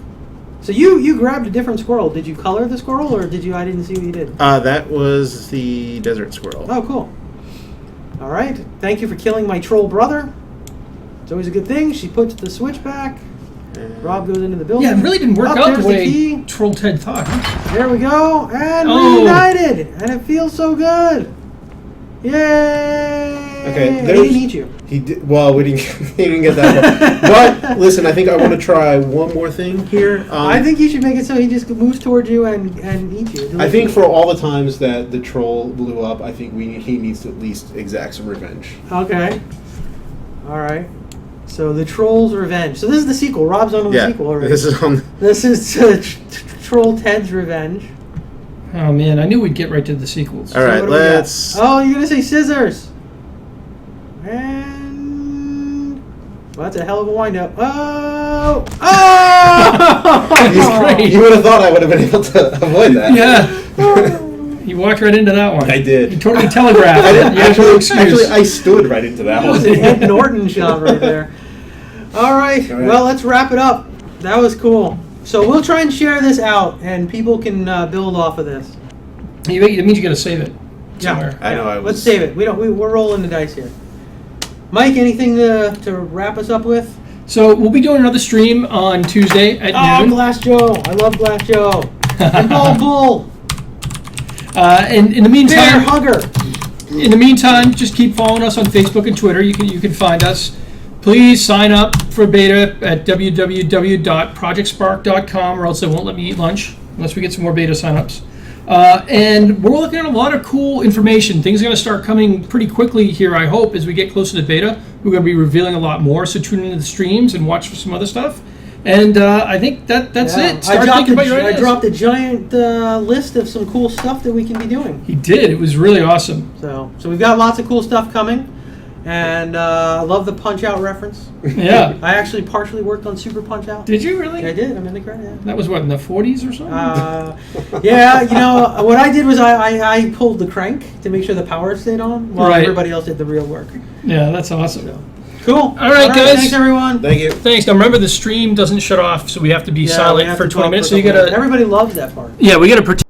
So you grabbed a different squirrel. Did you color the squirrel, or did you? I didn't see what you did. That was the desert squirrel. Oh, cool. All right. Thank you for killing my troll brother. It's always a good thing. She puts the switch back. Rob goes into the building. Yeah, it really didn't work out there's the way key. Troll Ted thought. Huh? There we go. And Oh. reunited. And it feels so good. Yay. Okay, He there's- didn't eat you. He did. Well, we didn't. He didn't get that far. But listen, I think I want to try one more thing here. I think you should make it so he just moves towards you and eat you. I think for all the times that the troll blew up, I think he needs to at least exact some revenge. Okay. All right. So the Troll's Revenge. So this is the sequel. Rob's on the sequel already. This is on. This is Troll Ted's Revenge. Oh man, I knew we'd get right to the sequels. All right, what do we got? let's. Oh, you're gonna say scissors. And well, that's a hell of a wind up. Oh! Oh! That's great. You would have thought I would have been able to avoid that. Yeah. You walked right into that one. I did. You totally telegraphed I it. didn't You have no excuse. actually, I stood right into that That was one. an Ed Norton shot right there. All right. All right. Well, let's wrap it up. That was cool. So we'll try and share this out, and people can build off of this. It means you got to save it somewhere. I know. Let's save it. We're rolling the dice here. Mike, anything to wrap us up with? So we'll be doing another stream on Tuesday at Oh, noon. Glass Joe. I love Glass Joe. And Ball Bull. And in the Bear meantime, Hugger. in the meantime, just keep following us on Facebook and Twitter. You can find us. Please sign up for beta at www.projectspark.com, or else they won't let me eat lunch unless we get some more beta signups. And we're looking at a lot of cool information. Things are going to start coming pretty quickly here, I hope, as we get closer to beta. We're going to be revealing a lot more, so tune into the streams and watch for some other stuff. And I think that's Yeah. it. Start thinking about your I ideas. dropped a giant list of some cool stuff that we can be doing. He did. It was really awesome. So we've got lots of cool stuff coming. And I love the Punch-Out reference. Yeah. I actually partially worked on Super Punch-Out. Did you really? I did. I'm in the credit. Yeah. That was what, in the 40s or something? Yeah, what I did was I pulled the crank to make sure the power stayed on while Right. everybody else did the real work. Yeah, that's awesome. Cool. All right, guys. Thanks, everyone. Thank you. Thanks. Now remember, the stream doesn't shut off, so we have to be Yeah, we silent have for to 20 talk minutes. for So a you couple gotta, minutes. Everybody loves that part. yeah, we gotta pretend.